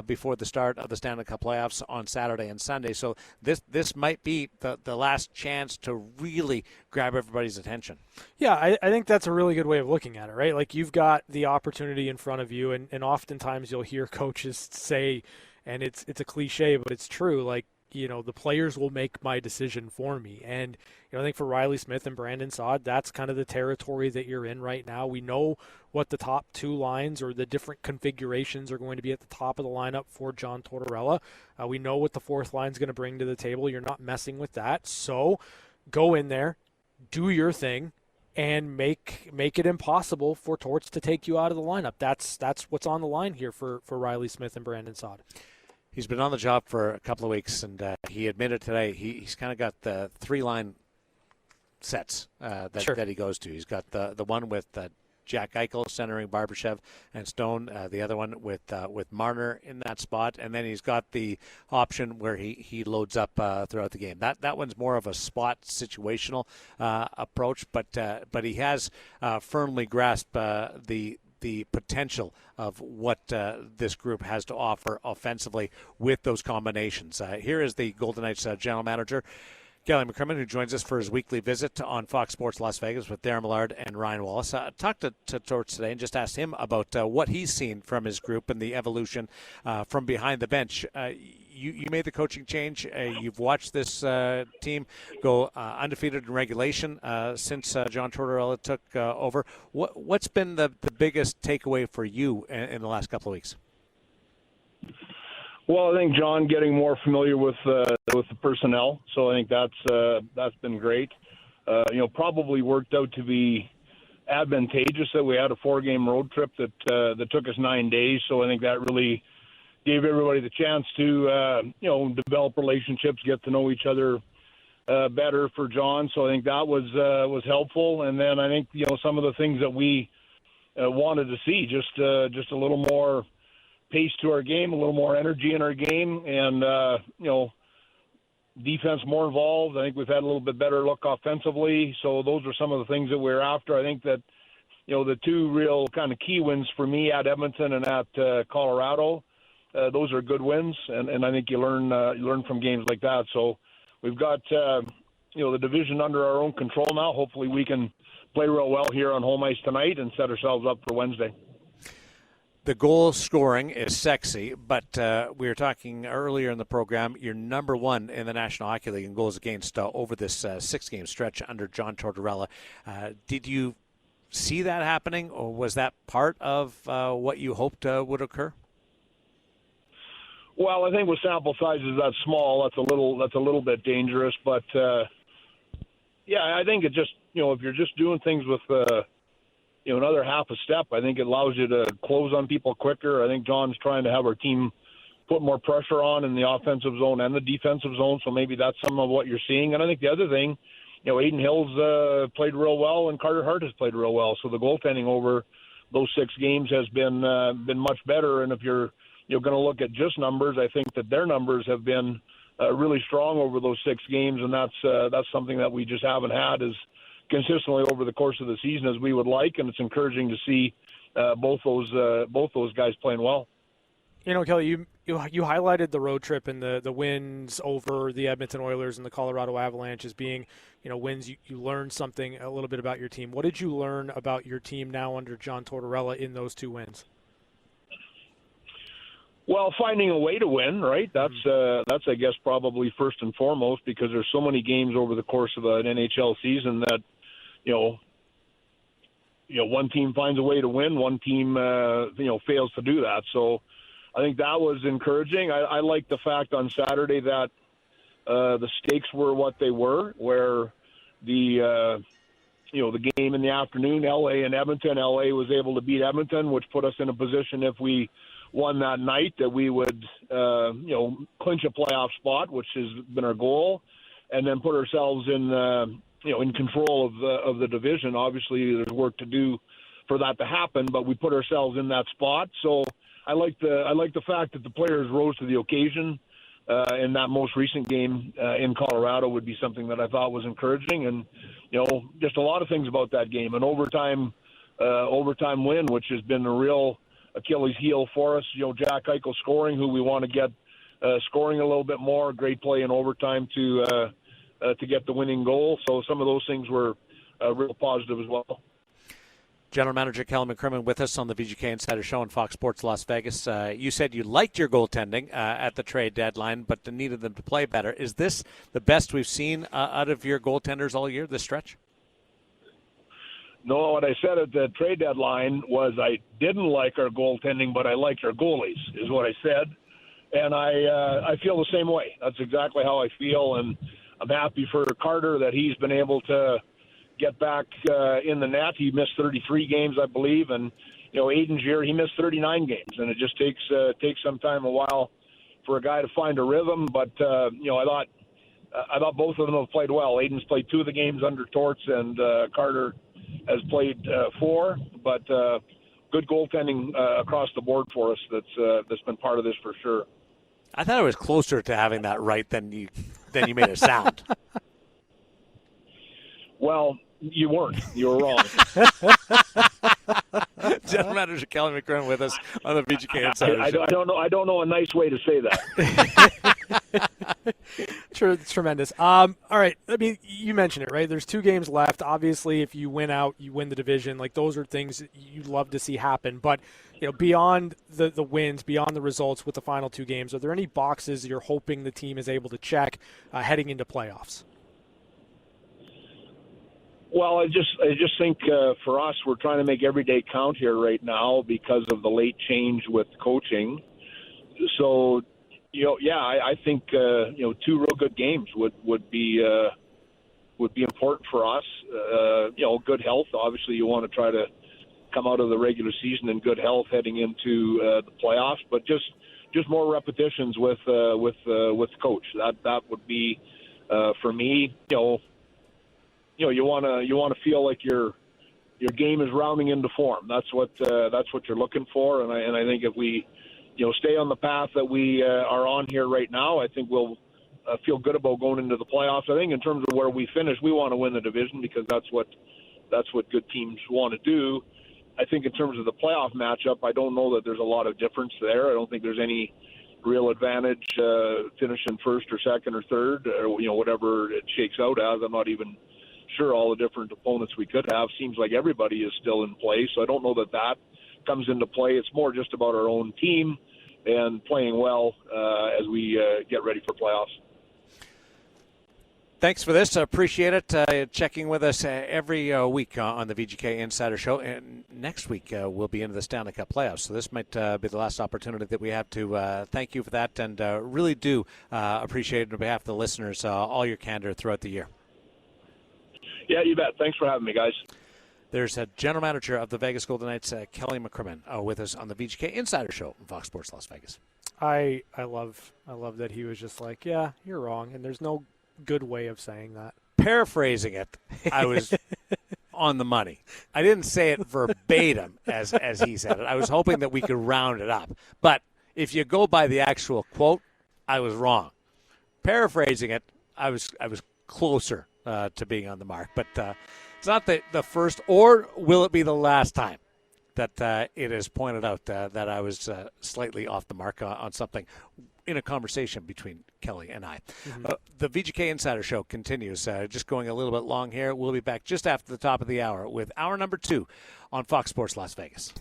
before the start of the Stanley Cup playoffs on Saturday and Sunday. So this might be the last chance to really grab everybody's attention. Yeah, I think that's a really good way of looking at it, right? Like, you've got the opportunity in front of you, and oftentimes you'll hear coaches say, and it's a cliche, but it's true, like, the players will make my decision for me. And, I think for Riley Smith and Brandon Saad, that's kind of the territory that you're in right now. We know what the top 2 lines or the different configurations are going to be at the top of the lineup for John Tortorella. We know what the 4th line is going to bring to the table. You're not messing with that. So go in there, do your thing, and make it impossible for Torts to take you out of the lineup. That's what's on the line here for Riley Smith and Brandon Saad. He's been on the job for a couple of weeks, and he admitted today he's kind of got the 3-line sets that he goes to. He's got the one with Jack Eichel centering Barbashev and Stone, the other one with Marner in that spot, and then he's got the option where he loads up throughout the game. That one's more of a spot situational approach, but he has firmly grasped the potential of what this group has to offer offensively with those combinations. Here is the Golden Knights general manager, Kelly McCrimmon, who joins us for his weekly visit on Fox Sports Las Vegas with Darren Millard and Ryan Wallace. Talked to Torts today and just asked him about what he's seen from his group and the evolution from behind the bench. You made the coaching change. You've watched this team go undefeated in regulation since John Tortorella took over. What's been the biggest takeaway for you in the last couple of weeks? Well, I think John getting more familiar with the personnel, so I think that's been great. Probably worked out to be advantageous that we had a 4-game road trip that took us 9 days. So I think that really gave everybody the chance to, develop relationships, get to know each other better for John. So I think that was helpful. And then I think, some of the things that we wanted to see, just a little more pace to our game, a little more energy in our game, and, defense more involved. I think we've had a little bit better look offensively. So those are some of the things that we're after. I think that, the two real kind of key wins for me at Edmonton and at Colorado, those are good wins. And I think you learn from games like that. So we've got, the division under our own control now. Hopefully we can play real well here on home ice tonight and set ourselves up for Wednesday. The goal scoring is sexy, but we were talking earlier in the program, you're number one in the National Hockey League in goals against over this 6-game stretch under John Tortorella. Did you see that happening, or was that part of what you hoped would occur? Well, I think with sample sizes that small, that's a little bit dangerous. But I think it just if you're just doing things with another half a step, I think it allows you to close on people quicker. I think John's trying to have our team put more pressure on in the offensive zone and the defensive zone, so maybe that's some of what you're seeing. And I think the other thing, Aiden Hill's played real well and Carter Hart has played real well. So the goaltending over those 6 games has been much better. And if you're going to look at just numbers, I think that their numbers have been really strong over those 6 games, and that's something that we just haven't had as consistently over the course of the season as we would like, and it's encouraging to see both those guys playing well. Kelly, you highlighted the road trip and the wins over the Edmonton Oilers and the Colorado Avalanche as being, wins you learned something a little bit about your team. What did you learn about your team now under John Tortorella in those 2 wins? Well, finding a way to win, right? That's I guess probably first and foremost, because there's so many games over the course of an NHL season that one team finds a way to win, one team fails to do that. So I think that was encouraging. I like the fact on Saturday that the stakes were what they were, where the game in the afternoon, LA and Edmonton, LA was able to beat Edmonton, which put us in a position if we won that night that we would, clinch a playoff spot, which has been our goal, and then put ourselves in, in control of the division. Obviously, there's work to do for that to happen, but we put ourselves in that spot. So I like the fact that the players rose to the occasion. In that most recent game in Colorado would be something that I thought was encouraging, and just a lot of things about that game. An overtime win, which has been a real Achilles heel for us. Jack Eichel scoring, who we want to get scoring a little bit more. Great play in overtime to get the winning goal. So some of those things were real positive as well. General Manager Kelly McCrimmon with us on the VGK Insiders Show on Fox Sports Las Vegas. You said you liked your goaltending at the trade deadline, but needed them to play better. Is this the best we've seen out of your goaltenders all year, this stretch? No, what I said at the trade deadline was I didn't like our goaltending, but I liked our goalies, is what I said. And I feel the same way. That's exactly how I feel, and I'm happy for Carter that he's been able to get back in the net. He missed 33 games, I believe, and Aiden's year he missed 39 games, and it just takes some time, a while, for a guy to find a rhythm. But I thought both of them have played well. Aiden's played 2 of the games under Torts, and Carter has played 4. But good goaltending across the board for us. That's been part of this for sure. I thought I was closer to having that right than you made it sound. Well, you weren't. You were wrong. General Manager Kelly McCrimmon with us on the VGK Insiders Show. I don't know a nice way to say that. Sure, it's tremendous. All right, I mean, you mentioned it, right? There's 2 games left. Obviously, if you win out, you win the division. Like, those are things that you'd love to see happen. But beyond the wins, beyond the results with the final 2 games, are there any boxes you're hoping the team is able to check heading into playoffs? Well, I just think for us, we're trying to make every day count here right now because of the late change with coaching. So, I think 2 real good games would be important for us. good health. Obviously, you want to try to come out of the regular season in good health heading into the playoffs, but just more repetitions with coach. That would be for me. You want to feel like your game is rounding into form. That's what you're looking for, and I think if we stay on the path that we are on here right now, I think we'll feel good about going into the playoffs. I think in terms of where we finish, we want to win the division because that's what good teams want to do. I think in terms of the playoff matchup, I don't know that there's a lot of difference there. I don't think there's any real advantage finishing first or second or third, or whatever it shakes out as. I'm not even sure all the different opponents we could have. Seems like everybody is still in play, so I don't know that comes into play. It's more just about our own team and playing well as we get ready for playoffs. Thanks for this. I appreciate it. Checking with us every week on the VGK Insider Show. And next week we'll be into the Stanley Cup playoffs. So this might be the last opportunity that we have to thank you for that. And really do appreciate it on behalf of the listeners, all your candor throughout the year. Yeah, you bet. Thanks for having me, guys. There's a general manager of the Vegas Golden Knights, Kelly McCrimmon, with us on the VGK Insider Show on Fox Sports Las Vegas. I love that he was just like, yeah, you're wrong, and there's no good way of saying that. Paraphrasing it, I was on the money. I didn't say it verbatim as he said it. I was hoping that we could round it up. But if you go by the actual quote, I was wrong. Paraphrasing it, I was closer to being on the mark. But it's not the first, or will it be the last time that it is pointed out that I was slightly off the mark on something in a conversation between Kelly and I. Mm-hmm. The VGK Insider Show continues. Just going a little bit long here. We'll be back just after the top of the hour with hour number 2 on Fox Sports Las Vegas.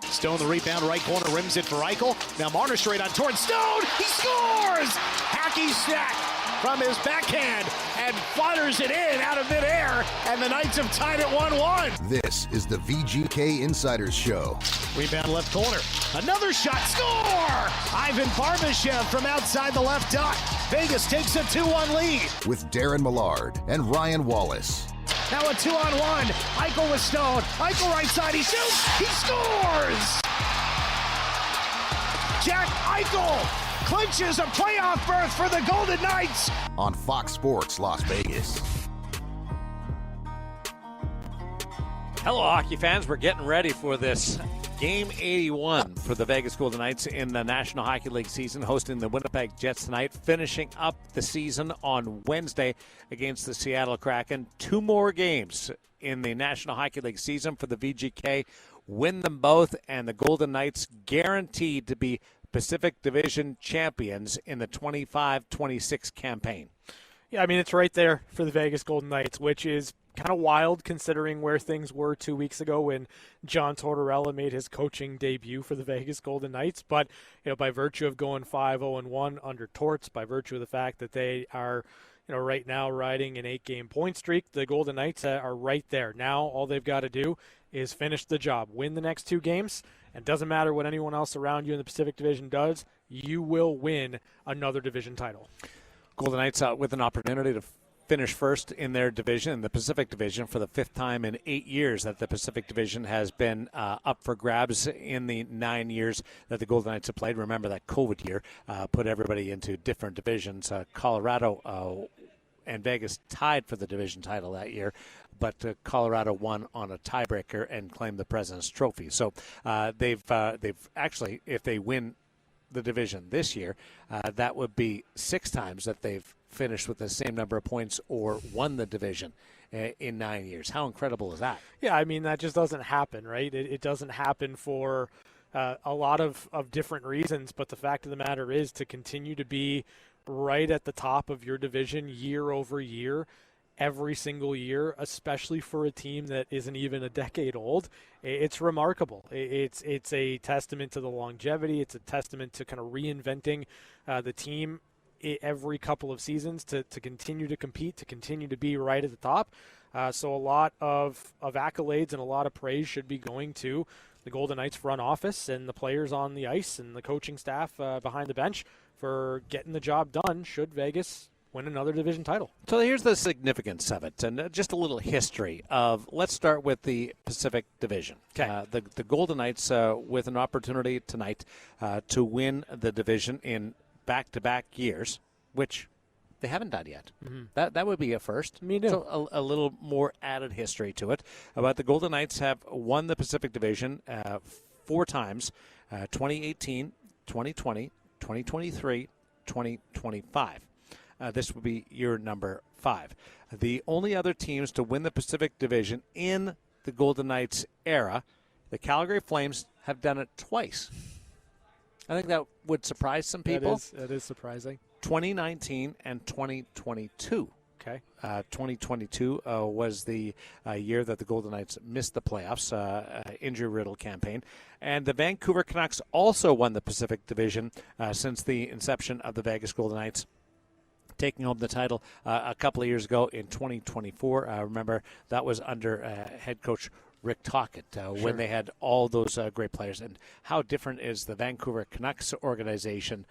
Stone the rebound, right corner, rims it for Eichel. Now Marner straight on towards Stone. He scores! Hacky Stack from his backhand and flutters it in out of midair, and the Knights have tied it 1-1. This is the VGK Insiders Show. Rebound left corner. Another shot. Score! Ivan Barbashev from outside the left dot. Vegas takes a 2-1 lead. With Darren Millard and Ryan Wallace. Now a 2-on-1. Eichel with Stone. Eichel right side. He shoots. He scores! Jack Eichel clinches a playoff berth for the Golden Knights. On Fox Sports Las Vegas. Hello, hockey fans. We're getting ready for this Game 81 for the Vegas Golden Knights in the National Hockey League season, hosting the Winnipeg Jets tonight, finishing up the season on Wednesday against the Seattle Kraken. 2 more games in the National Hockey League season for the VGK. Win them both, and the Golden Knights guaranteed to be Pacific Division champions in the 25-26 campaign. Yeah, I mean, it's right there for the Vegas Golden Knights, which is kind of wild considering where things were 2 weeks ago when John Tortorella made his coaching debut for the Vegas Golden Knights. But, by virtue of going 5-0-1 under Torts, by virtue of the fact that they are, right now riding an 8-game point streak, the Golden Knights are right there. Now all they've got to do is finish the job, win the next 2 games, and doesn't matter what anyone else around you in the Pacific Division does, you will win another division title. Golden Knights with an opportunity to finish first in their division, in the Pacific Division, for the 5th time in 8 years that the Pacific Division has been up for grabs in the 9 years that the Golden Knights have played. Remember that COVID year put everybody into different divisions. Colorado and Vegas tied for the division title that year, but Colorado won on a tiebreaker and claimed the President's Trophy. So they've actually, if they win the division this year, that would be 6 times that they've finished with the same number of points or won the division in 9 years. How incredible is that? Yeah, I mean, that just doesn't happen, right? It doesn't happen for a lot of different reasons, but the fact of the matter is to continue to be right at the top of your division year over year, every single year, especially for a team that isn't even a decade old, it's remarkable. It's a testament to the longevity. It's a testament to kind of reinventing the team every couple of seasons to continue to compete, to continue to be right at the top. So a lot of accolades and a lot of praise should be going to the Golden Knights front office and the players on the ice and the coaching staff behind the bench for getting the job done should Vegas win another division title. So here's the significance of it, and just a little history of. Let's start with the Pacific Division. Okay. The Golden Knights with an opportunity tonight to win the division in back-to-back years, which they haven't done yet. Mm-hmm. That would be a first. Me too. So a little more added history to it. But the Golden Knights have won the Pacific Division 4 times: 2018, 2020, 2023, 2025. This would be year number 5. The only other teams to win the Pacific Division in the Golden Knights era, the Calgary Flames, have done it twice. I think that would surprise some people. That is surprising. 2019 and 2022. Okay. 2022 was the year that the Golden Knights missed the playoffs, injury-riddled campaign. And the Vancouver Canucks also won the Pacific Division since the inception of the Vegas Golden Knights, taking home the title a couple of years ago in 2024. Remember, that was under head coach Rick Tocchet when they had all those great players. And how different is the Vancouver Canucks organization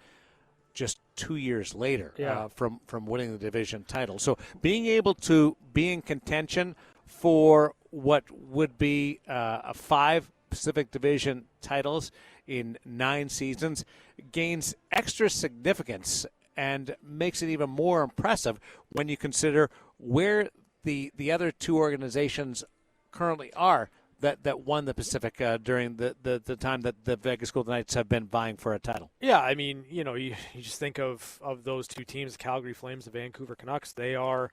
just 2 years later from winning the division title. So being able to be in contention for what would be 5 Pacific Division titles in 9 seasons gains extra significance and makes it even more impressive when you consider where the other 2 organizations currently are that won the Pacific during the time that the Vegas Golden Knights have been vying for a title. Yeah, I mean, you just think of those 2 teams, the Calgary Flames, the Vancouver Canucks. They are,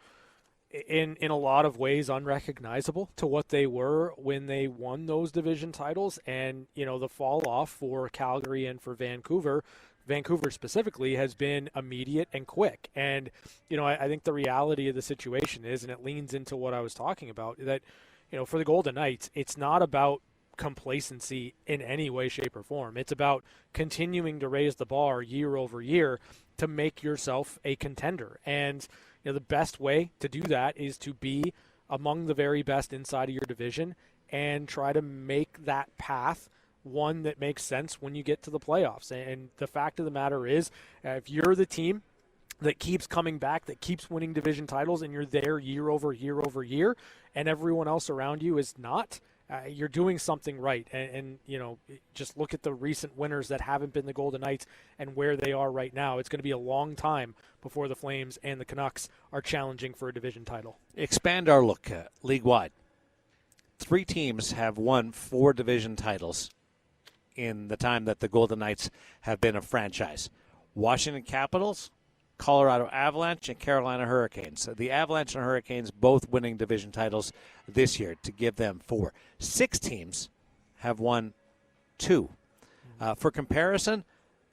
in a lot of ways, unrecognizable to what they were when they won those division titles. And, the fall off for Calgary and for Vancouver specifically, has been immediate and quick. And, I think the reality of the situation is, and it leans into what I was talking about, that for the Golden Knights, it's not about complacency in any way, shape, or form. It's about continuing to raise the bar year over year to make yourself a contender. And the best way to do that is to be among the very best inside of your division and try to make that path one that makes sense when you get to the playoffs. And the fact of the matter is, if you're the team that keeps coming back, that keeps winning division titles, and you're there year over year over year, and everyone else around you is not, you're doing something right. And just look at the recent winners that haven't been the Golden Knights and where they are right now. It's going to be a long time before the Flames and the Canucks are challenging for a division title. Expand our look league-wide. 3 teams have won 4 division titles in the time that the Golden Knights have been a franchise. Washington Capitals, Colorado Avalanche, and Carolina Hurricanes. The Avalanche and Hurricanes both winning division titles this year to give them 4. 6 teams have won 2. For comparison,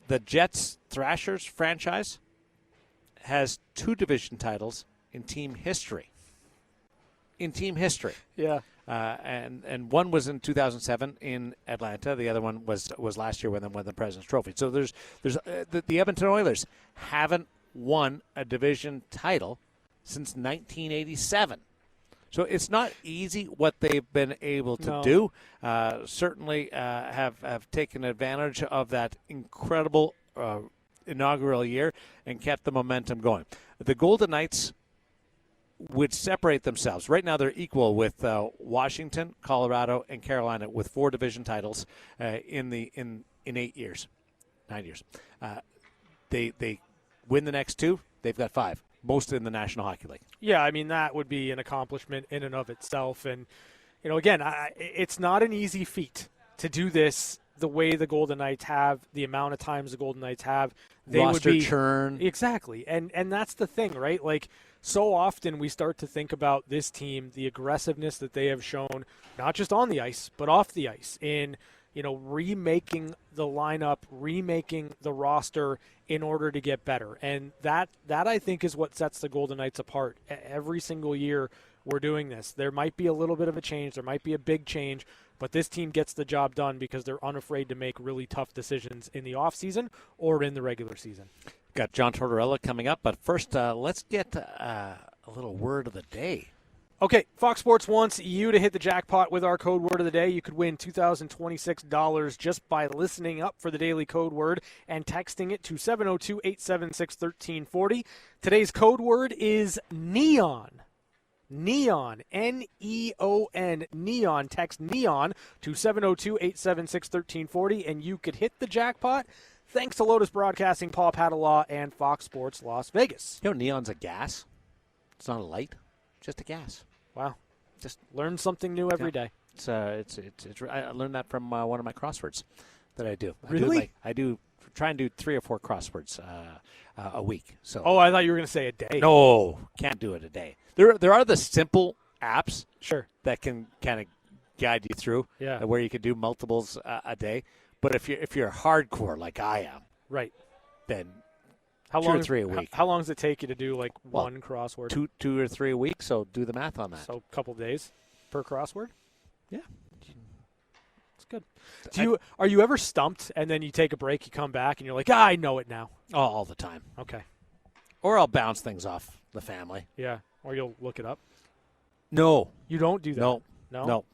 the Jets Thrashers franchise has 2 division titles in team history. Yeah. And one was in 2007 in Atlanta. The other one was last year when they won the President's Trophy. So there's the Edmonton Oilers haven't won a division title since 1987. So it's not easy what they've been able to do. Certainly have taken advantage of that incredible inaugural year and kept the momentum going. The Golden Knights would separate themselves. Right now they're equal with Washington, Colorado, and Carolina with 4 division titles in 9 years. They win the next 2, they've got 5, most in the National Hockey League. Yeah, I mean, that would be an accomplishment in and of itself. And, again, it's not an easy feat to do this the way the Golden Knights have, the amount of times the Golden Knights have. They Roster would be, churn. Exactly. And that's the thing, right? Like, so often we start to think about this team, the aggressiveness that they have shown, not just on the ice, but off the ice, in remaking the lineup, remaking the roster in order to get better. And that I think is what sets the Golden Knights apart. Every single year we're doing this. There might be a little bit of a change. There might be a big change. But this team gets the job done because they're unafraid to make really tough decisions in the offseason or in the regular season. Got John Tortorella coming up. But first, let's get a little word of the day. Okay, Fox Sports wants you to hit the jackpot with our code word of the day. You could win $2,026 just by listening up for the daily code word and texting it to 702-876-1340. Today's code word is neon. Neon, N-E-O-N, neon. Text neon to 702-876-1340, and you could hit the jackpot thanks to Lotus Broadcasting, Paul Padalaw, and Fox Sports Las Vegas. You know, neon's a gas. It's not a light, just a gas. Wow. Just learn something new every day. I learned that from one of my crosswords that I do. Really? I try and do 3 or 4 crosswords a week. So. Oh, I thought you were going to say a day. No, can't do it a day. There are the simple apps that can kind of guide you through where you can do multiples a day. But if you're hardcore like I am, right, then how 2 long, or 3 a week. How long does it take you to do one crossword? 2 or 3 a week. So do the math on that. So a couple days per crossword. Yeah, it's good. Are you ever stumped and then you take a break, you come back, and you're like, I know it now? Oh, all the time. Okay. Or I'll bounce things off the family. Yeah. Or you'll look it up. No, you don't do that. No.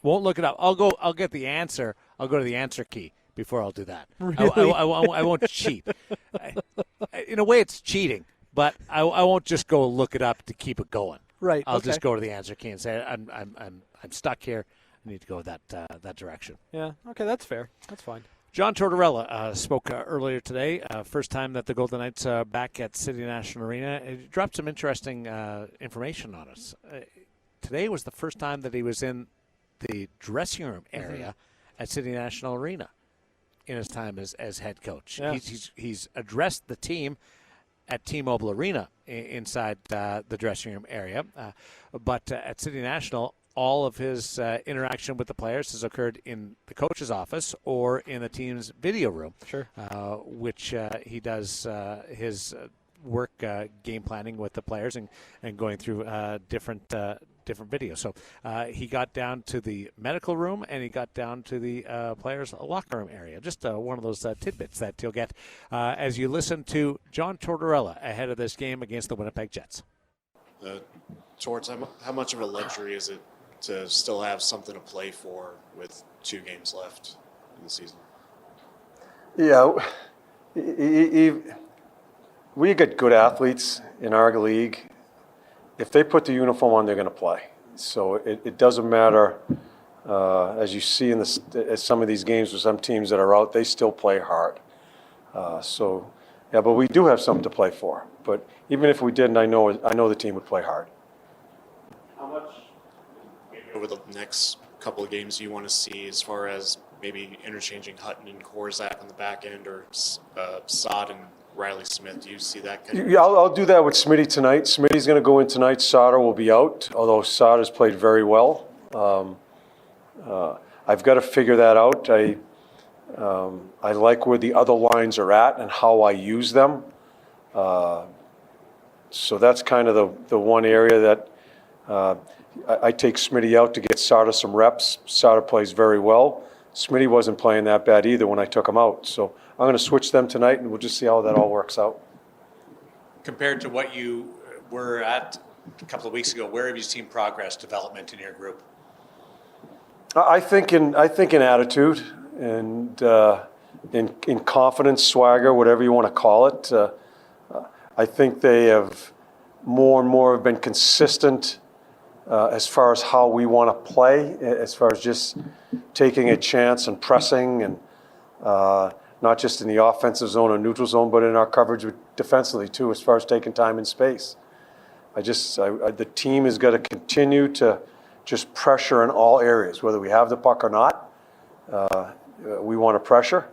Won't look it up. I'll get the answer. I'll go to the answer key before I'll do that. Really? I won't cheat. In a way, it's cheating, but I won't just go look it up to keep it going. Right. I'll just go to the answer key and say I'm stuck here. I need to go that direction. Yeah. Okay, that's fair. That's fine. John Tortorella spoke earlier today. First time that the Golden Knights are back at City National Arena. He dropped some interesting information on us. Today was the first time that he was in the dressing room area at City National Arena in his time as head coach. Yeah. He's addressed the team at T-Mobile Arena inside the dressing room area. But at City National, all of his interaction with the players has occurred in the coach's office or in the team's video room, which he does his work game planning with the players and going through different videos. So he got down to the medical room and he got down to the players' locker room area. Just one of those tidbits that you'll get as you listen to John Tortorella ahead of this game against the Winnipeg Jets. Torts, how much of a luxury is it to still have something to play for with 2 games left in the season? Yeah, we get good athletes in our league. If they put the uniform on, they're going to play. So it doesn't matter, as you see in some of these games with some teams that are out, they still play hard. But we do have something to play for. But even if we didn't, I know the team would play hard. How much over the next couple of games do you want to see as far as maybe interchanging Hutton and Korzak on the back end, or Saad and Riley Smith? Do you see that kind of? Yeah, I'll do that with Smitty tonight. Smitty's going to go in tonight. Sauter will be out, although Sauter has played very well. I've got to figure that out. I like where the other lines are at and how I use them. So that's kind of the one area that I take Smitty out to get Sauter some reps. Sauter plays very well. Smitty wasn't playing that bad either when I took him out. So I'm going to switch them tonight, and we'll just see how that all works out. Compared to what you were at a couple of weeks ago, where have you seen progress, development in your group? I think in attitude and in confidence, swagger, whatever you want to call it. I think they have more and more been consistent as far as how we want to play, as far as just taking a chance and pressing, and not just in the offensive zone or neutral zone, but in our coverage defensively too, as far as taking time and space. The team has got to continue to just pressure in all areas, whether we have the puck or not. We want to pressure,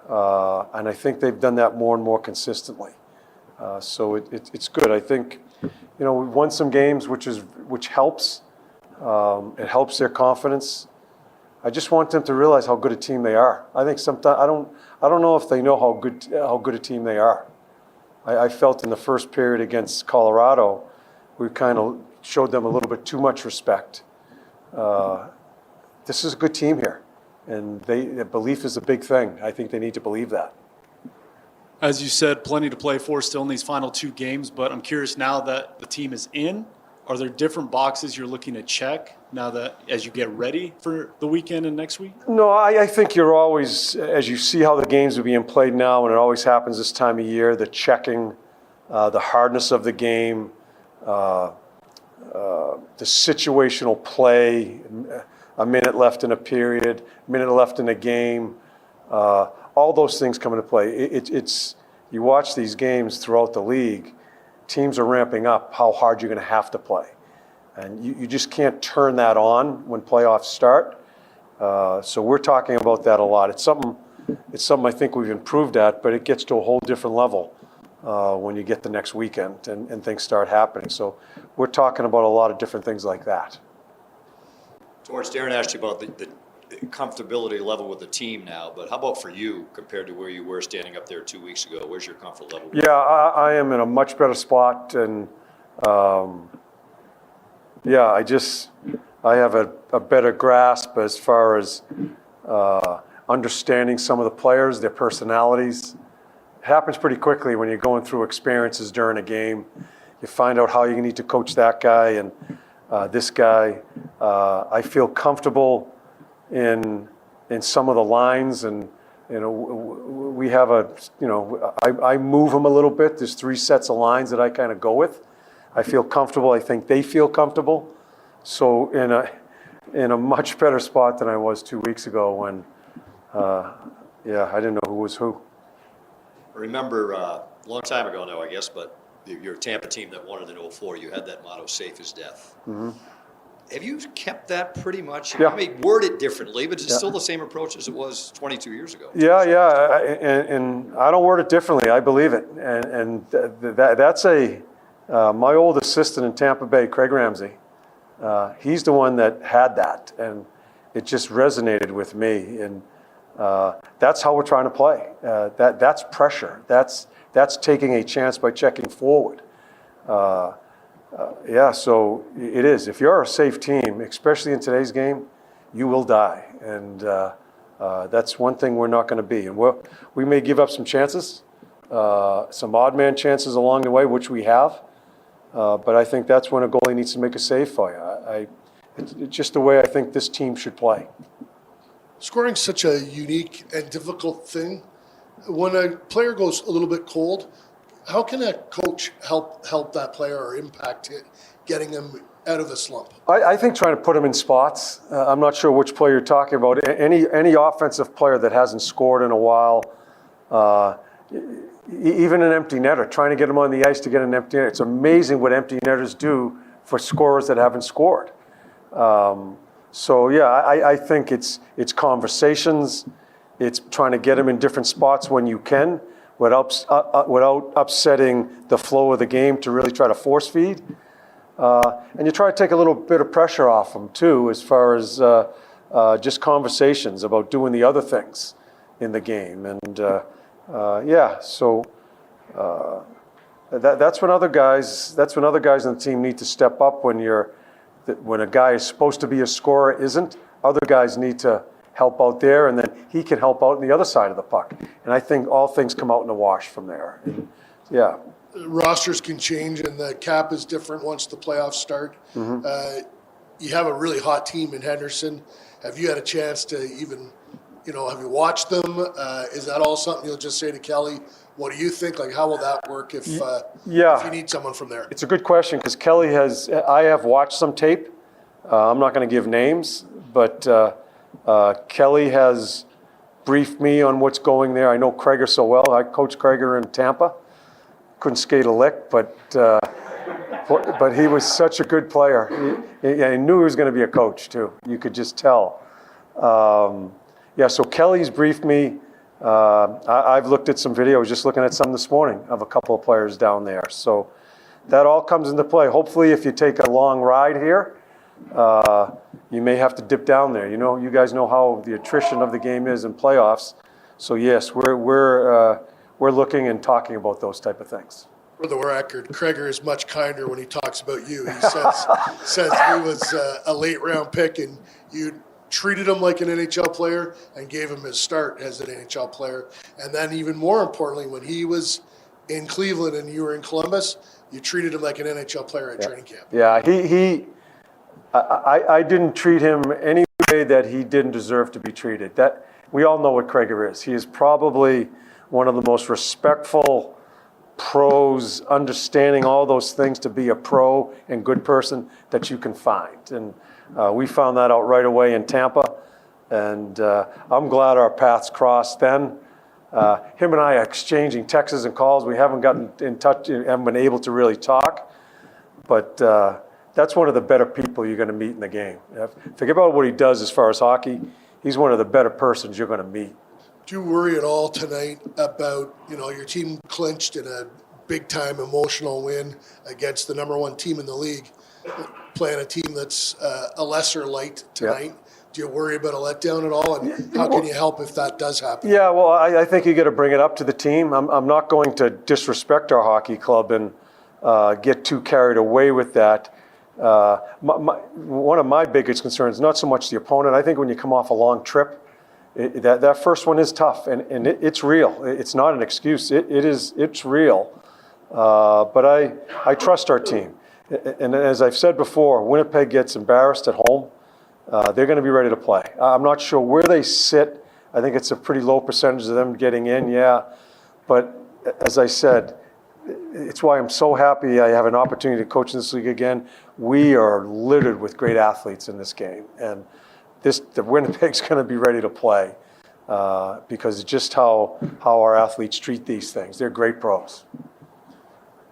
and I think they've done that more and more consistently. So it's good. I think, we've won some games, which helps. It helps their confidence. I just want them to realize how good a team they are. I think sometimes I don't know if they know how good a team they are. I felt in the first period against Colorado, we kind of showed them a little bit too much respect. This is a good team here, and their belief is a big thing. I think they need to believe that. As you said, plenty to play for still in these final 2 games, but I'm curious now that the team is in, Are there different boxes you're looking to check now that as you get ready for the weekend and next week? No, I think you're always, as you see how the games are being played now, and it always happens this time of year, the checking, the hardness of the game, the situational play, a minute left in a period, a minute left in a game, all those things come into play. It's you watch these games throughout the league, teams are ramping up how hard you're going to have to play. And you just can't turn that on when playoffs start. So we're talking about that a lot. It's something I think we've improved at, but it gets to a whole different level when you get the next weekend and things start happening. So we're talking about a lot of different things like that. Torrance, Darren asked you about the comfortability level with the team now, but how about for you compared to where you were standing up there 2 weeks ago? Where's your comfort level? Yeah, I am in a much better spot, and I have a better grasp as far as understanding some of the players, their personalities. It happens pretty quickly when you're going through experiences during a game. You find out how you need to coach that guy and this guy. I feel comfortable in some of the lines, and we have I move them a little bit. There's 3 sets of lines that I kind of go with. I feel comfortable. I think they feel comfortable. So in a much better spot than I was 2 weeks ago when I didn't know who was who. I remember a long time ago now, I guess, but your Tampa team that won it in 2004, you had that motto, safe as death. Mm-hmm. Have you kept that pretty much? Yeah. You may word it differently, but it's still the same approach as it was 22 years ago. Yeah, and I don't word it differently. I believe it, and that's my old assistant in Tampa Bay, Craig Ramsey. He's the one that had that, and it just resonated with me. And that's how we're trying to play. That's pressure. That's taking a chance by checking forward. So it is. If you're a safe team, especially in today's game, you will die. And that's one thing we're not going to be. And we may give up some chances, some odd man chances along the way, which we have. But I think that's when a goalie needs to make a save for you. It's just the way I think this team should play. Scoring's such a unique and difficult thing. When a player goes a little bit cold, how can a coach help that player or impact it, getting them out of the slump? I think trying to put them in spots. I'm not sure which player you're talking about. Any offensive player that hasn't scored in a while, even an empty netter, trying to get them on the ice to get an empty netter. It's amazing what empty netters do for scorers that haven't scored. I think it's conversations. It's trying to get them in different spots when you can, without upsetting the flow of the game to really try to force feed. And you try to take a little bit of pressure off them too, as far as just conversations about doing the other things in the game. And that's when other guys on the team need to step up when a guy is supposed to be a scorer isn't. Other guys need to help out there, and then he can help out on the other side of the puck. And I think all things come out in the wash from there. And, rosters can change, and the cap is different once the playoffs start. Mm-hmm. You have a really hot team in Henderson. Have you had a chance to even, have you watched them? Is that all something you'll just say to Kelly? What do you think? Like, how will that work if you need someone from there? It's a good question, because I have watched some tape. I'm not going to give names, but Kelly has briefed me on what's going there. I know Krager so well. I coached Krager in Tampa. Couldn't skate a lick, but he was such a good player. He knew he was going to be a coach too. You could just tell. So Kelly's briefed me. I've looked at some videos, just looking at some this morning of a couple of players down there. So that all comes into play. Hopefully, if you take a long ride here, you may have to dip down there. You guys know how the attrition of the game is in playoffs. So yes, we're looking and talking about those type of things. For the record, Krager is much kinder when he talks about you. He says he was a late round pick, and you treated him like an NHL player and gave him his start as an NHL player. And then even more importantly, when he was in Cleveland and you were in Columbus, you treated him like an NHL player at training camp. Yeah, I didn't treat him any way that he didn't deserve to be treated. That we all know what Krager is. He is probably one of the most respectful pros, understanding all those things to be a pro and good person that you can find. And we found that out right away in Tampa. And I'm glad our paths crossed then. Him and I are exchanging texts and calls. We haven't gotten in touch, haven't been able to really talk. But that's one of the better people you're going to meet in the game. Forget about what he does as far as hockey. He's one of the better persons you're going to meet. Do you worry at all tonight about, your team clinched in a big-time emotional win against the number one team in the league, playing a team that's a lesser light tonight? Yeah. Do you worry about a letdown at all, and how can you help if that does happen? Yeah, well, I think you got to bring it up to the team. I'm not going to disrespect our hockey club and get too carried away with that. One of my biggest concerns, not so much the opponent. I think when you come off a long trip, that first one is tough, and it's real. It's not an excuse. It's real. But I trust our team. And as I've said before, Winnipeg gets embarrassed at home. They're going to be ready to play. I'm not sure where they sit. I think it's a pretty low percentage of them getting in, yeah. But as I said, it's why I'm so happy I have an opportunity to coach in this league again. We are littered with great athletes in this game. And the Winnipeg's going to be ready to play because it's just how our athletes treat these things. They're great pros.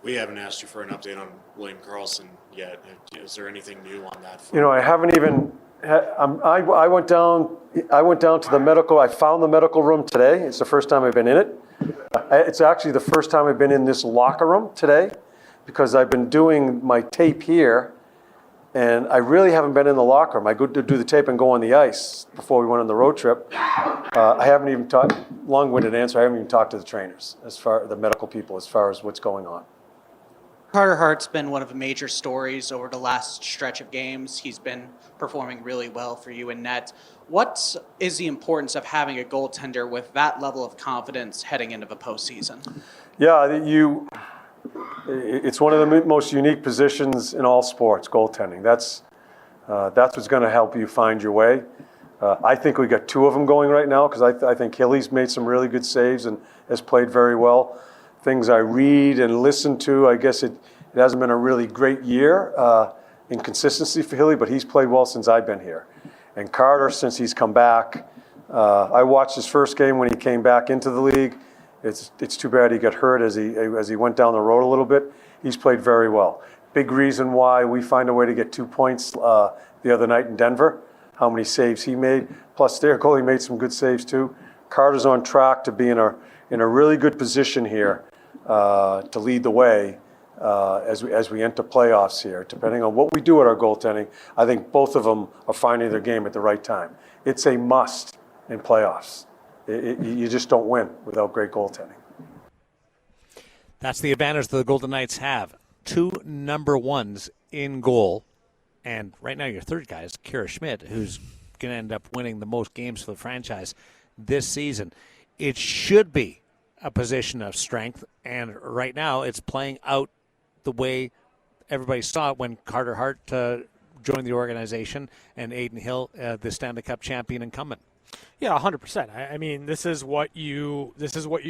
We haven't asked you for an update on William Karlsson yet. Is there anything new on that front? You know, I haven't even. I went down to the medical. I found the medical room today. It's the first time I've been in it. It's actually the first time I've been in this locker room today because I've been doing my tape here, and I really haven't been in the locker room. I go to do the tape and go on the ice before we went on the road trip. I haven't even talked. Long-winded answer. I haven't even talked to the trainers, the medical people, as far as what's going on. Carter Hart's been one of the major stories over the last stretch of games. He's been performing really well for you in net. What is the importance of having a goaltender with that level of confidence heading into the postseason? Yeah, it's one of the most unique positions in all sports, goaltending. That's what's going to help you find your way. I think we got two of them going right now because I think Hilly's made some really good saves and has played very well. Things I read and listen to, I guess it hasn't been a really great year in consistency for Hilly, but he's played well since I've been here. And Carter, since he's come back, I watched his first game when he came back into the league. It's too bad he got hurt as he went down the road a little bit. He's played very well. Big reason why we find a way to get 2 points the other night in Denver, how many saves he made. Plus their goalie made some good saves too. Carter's on track to be in a really good position here to lead the way as we enter playoffs here. Depending on what we do at our goaltending, I think both of them are finding their game at the right time. It's a must in playoffs. You just don't win without great goaltending. That's the advantage that the Golden Knights have. 2 number ones in goal. And right now your third guy is Kira Schmidt, who's going to end up winning the most games for the franchise this season. It should be a position of strength, and right now it's playing out the way everybody saw it when Carter Hart joined the organization and Aiden Hill, the Stanley Cup champion incumbent. Yeah, 100%. I mean, this is what you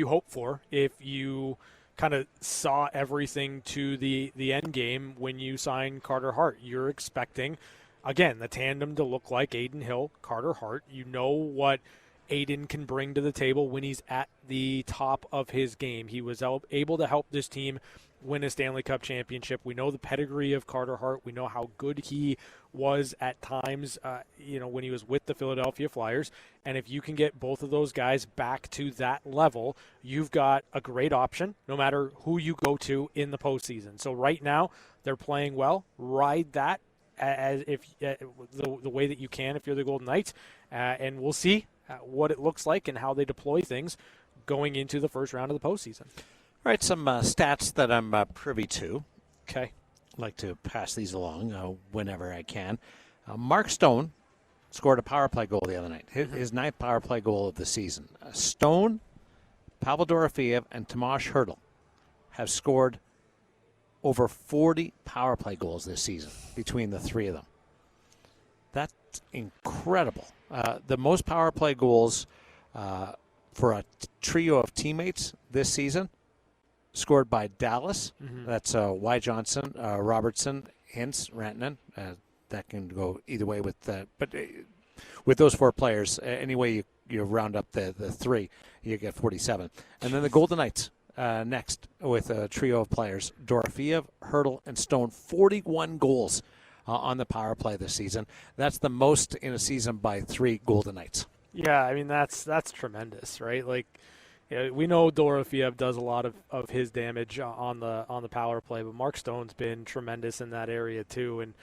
hope for if you kind of saw everything to the end game when you signed Carter Hart. You're expecting, again, the tandem to look like Aiden Hill, Carter Hart. You know what Aiden can bring to the table when he's at the top of his game. He was able to help this team win a Stanley Cup championship. We know the pedigree of Carter Hart. We know how good he was at times, when he was with the Philadelphia Flyers. And if you can get both of those guys back to that level, you've got a great option no matter who you go to in the postseason. So right now, they're playing well. Ride that as if the way that you can if you're the Golden Knights. And we'll see what it looks like and how they deploy things going into the first round of the postseason. All right, some stats that I'm privy to. Okay. I'd like to pass these along whenever I can. Mark Stone scored a power play goal the other night, his 9th power play goal of the season. Stone, Pavel Dorofeev, and Tomas Hertl have scored over 40 power play goals this season between the three of them. That's incredible. The most power play goals for a trio of teammates this season scored by Dallas. That's Y. Johnson, Robertson, Hintz, Rantanen. That can go either way with but with those four players, any way you round up the three, you get 47. And then the Golden Knights next with a trio of players, Dorofeev, Hertl, and Stone, 41 goals on the power play this season. That's the most in a season by three Golden Knights. Yeah, I mean, that's tremendous, right? Like, we know Dorofeev does a lot of his damage on the power play, but Mark Stone's been tremendous in that area too. And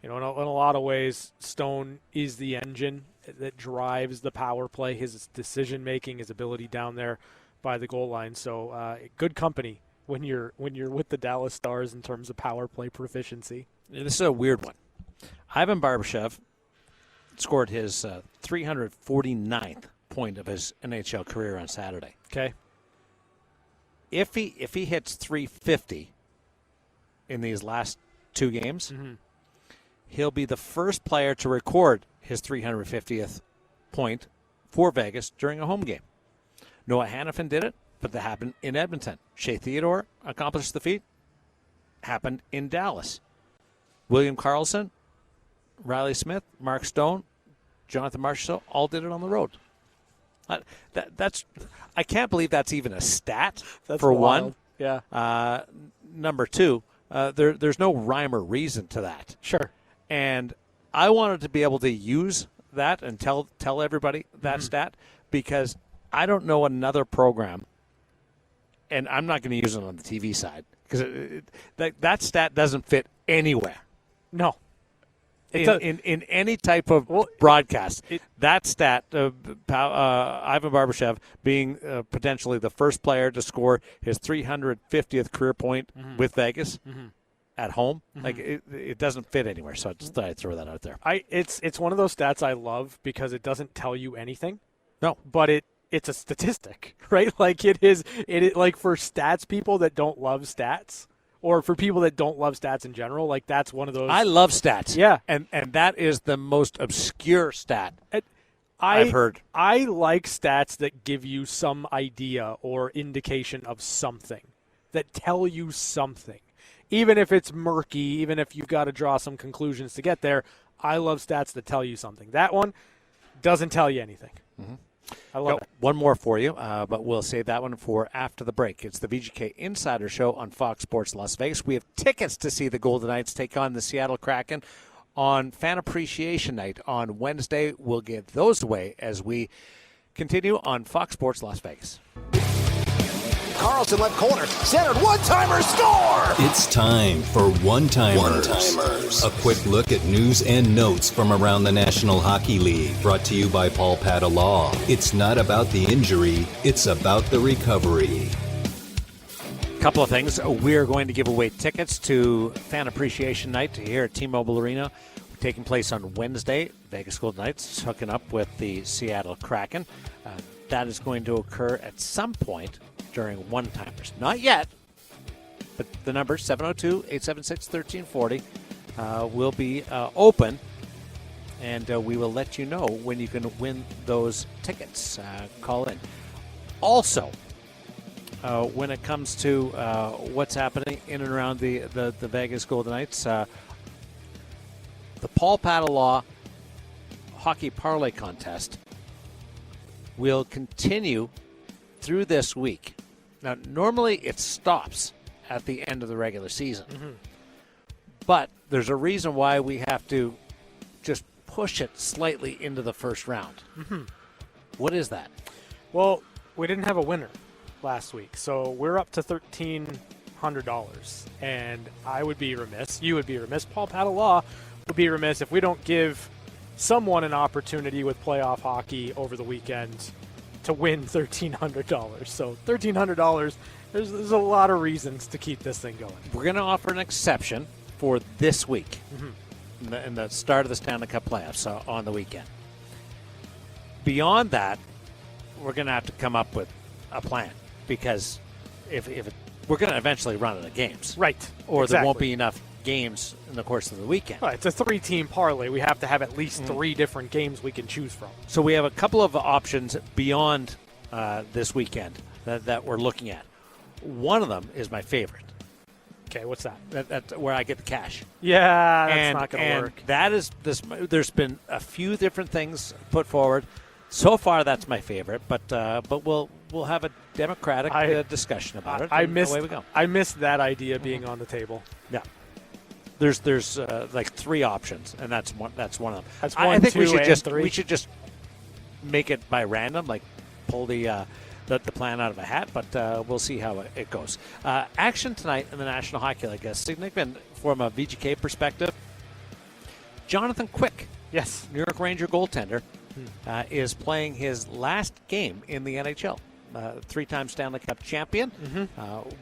in a lot of ways, Stone is the engine that drives the power play, his decision making, his ability down there by the goal line. So good company when you're with the Dallas Stars in terms of power play proficiency. This is a weird one. Ivan Barbashev scored his 349th point of his NHL career on Saturday. Okay. If he hits 350 in these last two games, he'll be the first player to record his 350th point for Vegas during a home game. Noah Hannafin did it, but that happened in Edmonton. Shea Theodore accomplished the feat. Happened in Dallas. William Karlsson, Riley Smith, Mark Stone, Jonathan Marchessault all did it on the road. I can't believe that's even a stat. That's for wild. one. Yeah. Number two, there's no rhyme or reason to that. Sure. And I wanted to be able to use that and tell everybody that stat, because I don't know another program, and I'm not going to use it on the TV side, because that stat doesn't fit anywhere. No. In any type of broadcast, that stat, Ivan Barbashev being potentially the first player to score his 350th career point with Vegas at home, like it doesn't fit anywhere. So I just thought I'd throw that out there. It's one of those stats I love because it doesn't tell you anything. No, but it's a statistic, right? Like it is like for stats people that don't love stats. Or for people that don't love stats in general, like that's one of those. I love stats. Yeah. And that is the most obscure stat I've heard. I like stats that give you some idea or indication of something, that tell you something. Even if it's murky, even if you've got to draw some conclusions to get there, I love stats that tell you something. That one doesn't tell you anything. I love it. One more for you, but we'll save that one for after the break. It's the VGK Insider Show on Fox Sports Las Vegas. We have tickets to see the Golden Knights take on the Seattle Kraken on Fan Appreciation Night on Wednesday. We'll give those away as we continue on Fox Sports Las Vegas. Carlson left corner, centered, one-timer, score! It's time for One-Timers. A quick look at news and notes from around the National Hockey League. Brought to you by Paul Pata Law. It's not about the injury, it's about the recovery. Couple of things. We're going to give away tickets to Fan Appreciation Night here at T-Mobile Arena, taking place on Wednesday. Vegas Golden Knights hooking up with the Seattle Kraken. That is going to occur at some point during One-Timers. Not yet, but the number 702-876-1340 will be open, and we will let you know when you can win those tickets. Call in. Also, when it comes to what's happening in and around the Vegas Golden Knights, the Paul Pata Law Hockey Parlay Contest will continue through this week. Now, normally it stops at the end of the regular season. But there's a reason why we have to just push it slightly into the first round. What is that? Well, we didn't have a winner last week, so we're up to $1,300. And I would be remiss, you would be remiss, Paul Pata Law would be remiss if we don't give someone an opportunity with playoff hockey over the weekend to win $1,300. So $1,300, there's a lot of reasons to keep this thing going. We're going to offer an exception for this week in the start of the Stanley Cup playoffs on the weekend. Beyond that, we're going to have to come up with a plan, because if we're going to eventually run out of games. Right. Or exactly. there won't be enough games in the course of the weekend. Right, it's a 3-team parlay. We have to have at least 3 different games we can choose from. So we have a couple of options beyond this weekend that we're looking at. One of them is my favorite. Okay, what's that? That's where I get the cash. Yeah, that's not going to work. That is this. There's been a few different things put forward. So far, that's my favorite, but we'll have a democratic discussion about it. I missed that idea being on the table. Yeah. There's like 3 options, and that's one of them. That's I 1, think 2, we should and just 3. we should just make it by random, like pull the plan out of a hat. But we'll see how it goes. Action tonight in the National Hockey League, significant from a VGK perspective. Jonathan Quick, yes, New York Ranger goaltender, is playing his last game in the NHL. 3-time Stanley Cup champion,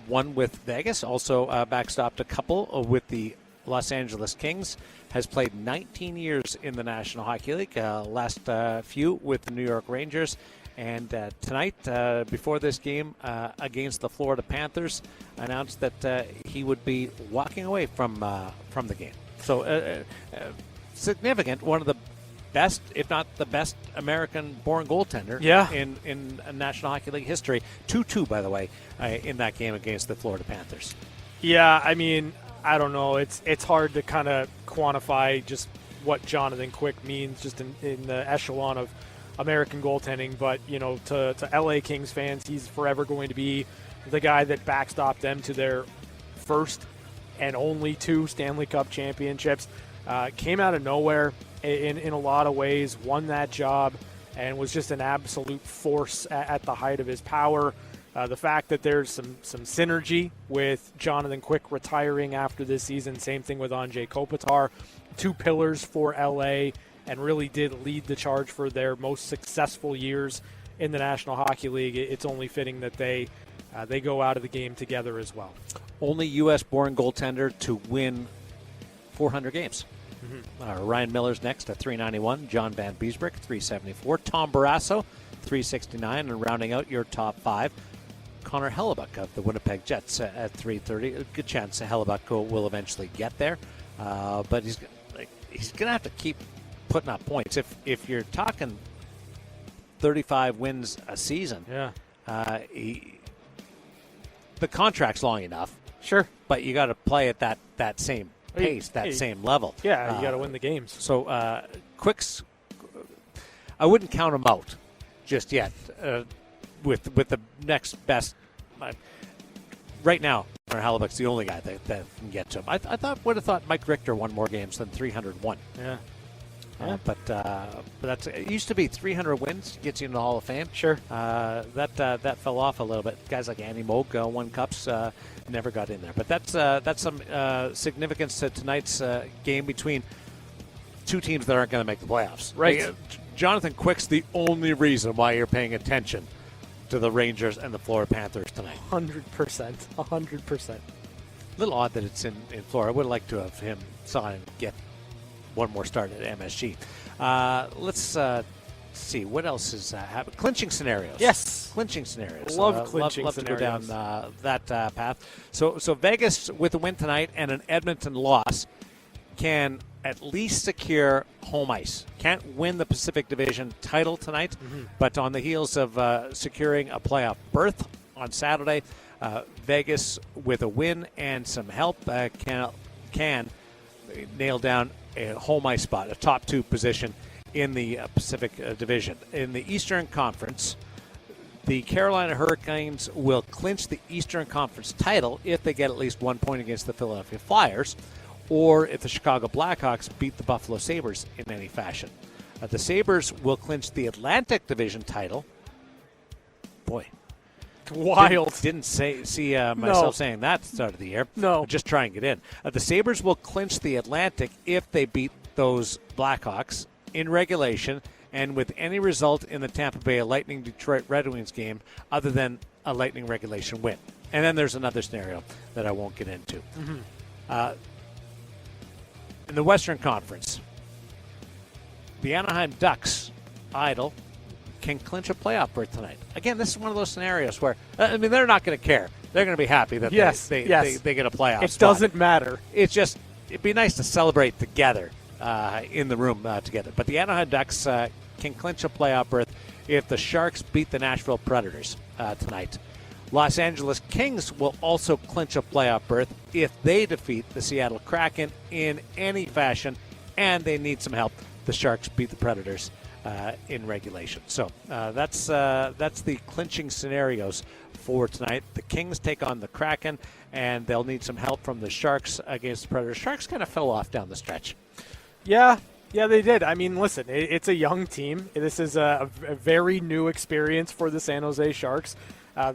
one with Vegas, also backstopped a couple with the Los Angeles Kings, has played 19 years in the National Hockey League, last few with the New York Rangers, and tonight, before this game against the Florida Panthers, announced that he would be walking away from the game. So significant, one of the best, if not the best, American-born goaltender in National Hockey League history. 2-2, by the way, in that game against the Florida Panthers. Yeah, I mean, I don't know. It's hard to kind of quantify just what Jonathan Quick means just in the echelon of American goaltending. But, you know, to LA Kings fans, he's forever going to be the guy that backstopped them to their first and only 2 Stanley Cup championships. Came out of nowhere in a lot of ways, won that job, and was just an absolute force at the height of his power. The fact that there's some synergy with Jonathan Quick retiring after this season, same thing with Andrei Kopitar, 2 pillars for LA, and really did lead the charge for their most successful years in the National Hockey League. It's only fitting that they go out of the game together as well. Only U.S.-born goaltender to win 400 games. Ryan Miller's next at 391. John Van Beesbroek, 374. Tom Barrasso, 369. And rounding out your top 5, Connor Hellebuck of the Winnipeg Jets at 330. A good chance Hellebuck will eventually get there. But he's going to have to keep putting up points. If you're talking 35 wins a season, the contract's long enough. Sure. But you got to play at that same pace, same level. Yeah, you got to win the games. So Quick's, I wouldn't count him out just yet with the next best. Right now, Hellebuck's the only guy that can get to him. I would have thought Mike Richter won more games than 301. Yeah. But that's it used to be 300 wins gets you into the Hall of Fame. Sure. That fell off a little bit. Guys like Andy Moog won cups, never got in there. But that's some significance to tonight's game between 2 teams that aren't going to make the playoffs. Right. Jonathan Quick's the only reason why you're paying attention to the Rangers and the Florida Panthers tonight. 100%. A little odd that it's in Florida. I would have liked to have him sign and get one more start at MSG. Let's see what else is happening. Clinching scenarios. Yes, clinching scenarios. Love clinching love scenarios. to go down that path. So Vegas with a win tonight and an Edmonton loss can at least secure home ice. Can't win the Pacific Division title tonight, but on the heels of securing a playoff berth on Saturday, Vegas with a win and some help can nail down a home ice spot, a top 2 position in the Pacific Division. In the Eastern Conference, the Carolina Hurricanes will clinch the Eastern Conference title if they get at least 1 point against the Philadelphia Flyers, or if the Chicago Blackhawks beat the Buffalo Sabres in any fashion. The Sabres will clinch the Atlantic Division title. Boy. Wild. Didn't see myself saying that at the start of the year. No. Just try and get in. The Sabres will clinch the Atlantic if they beat those Blackhawks in regulation and with any result in the Tampa Bay Lightning Detroit Red Wings game other than a Lightning regulation win. And then there's another scenario that I won't get into. In the Western Conference, the Anaheim Ducks, can clinch a playoff berth tonight. Again, this is one of those scenarios where, they're not going to care they're going to be happy that they get a playoff It spot. doesn't matter. It's just, it'd be nice to celebrate together in the room together. But the Anaheim Ducks can clinch a playoff berth if the Sharks beat the Nashville Predators tonight. Los Angeles Kings will also clinch a playoff berth if they defeat the Seattle Kraken in any fashion, and they need some help. The Sharks beat the Predators in regulation. So that's the clinching scenarios for tonight. The Kings take on the Kraken, and they'll need some help from the Sharks against the Predators. Sharks kind of fell off down the stretch. Yeah, they did. I mean, listen, it's a young team. This is a very new experience for the San Jose Sharks.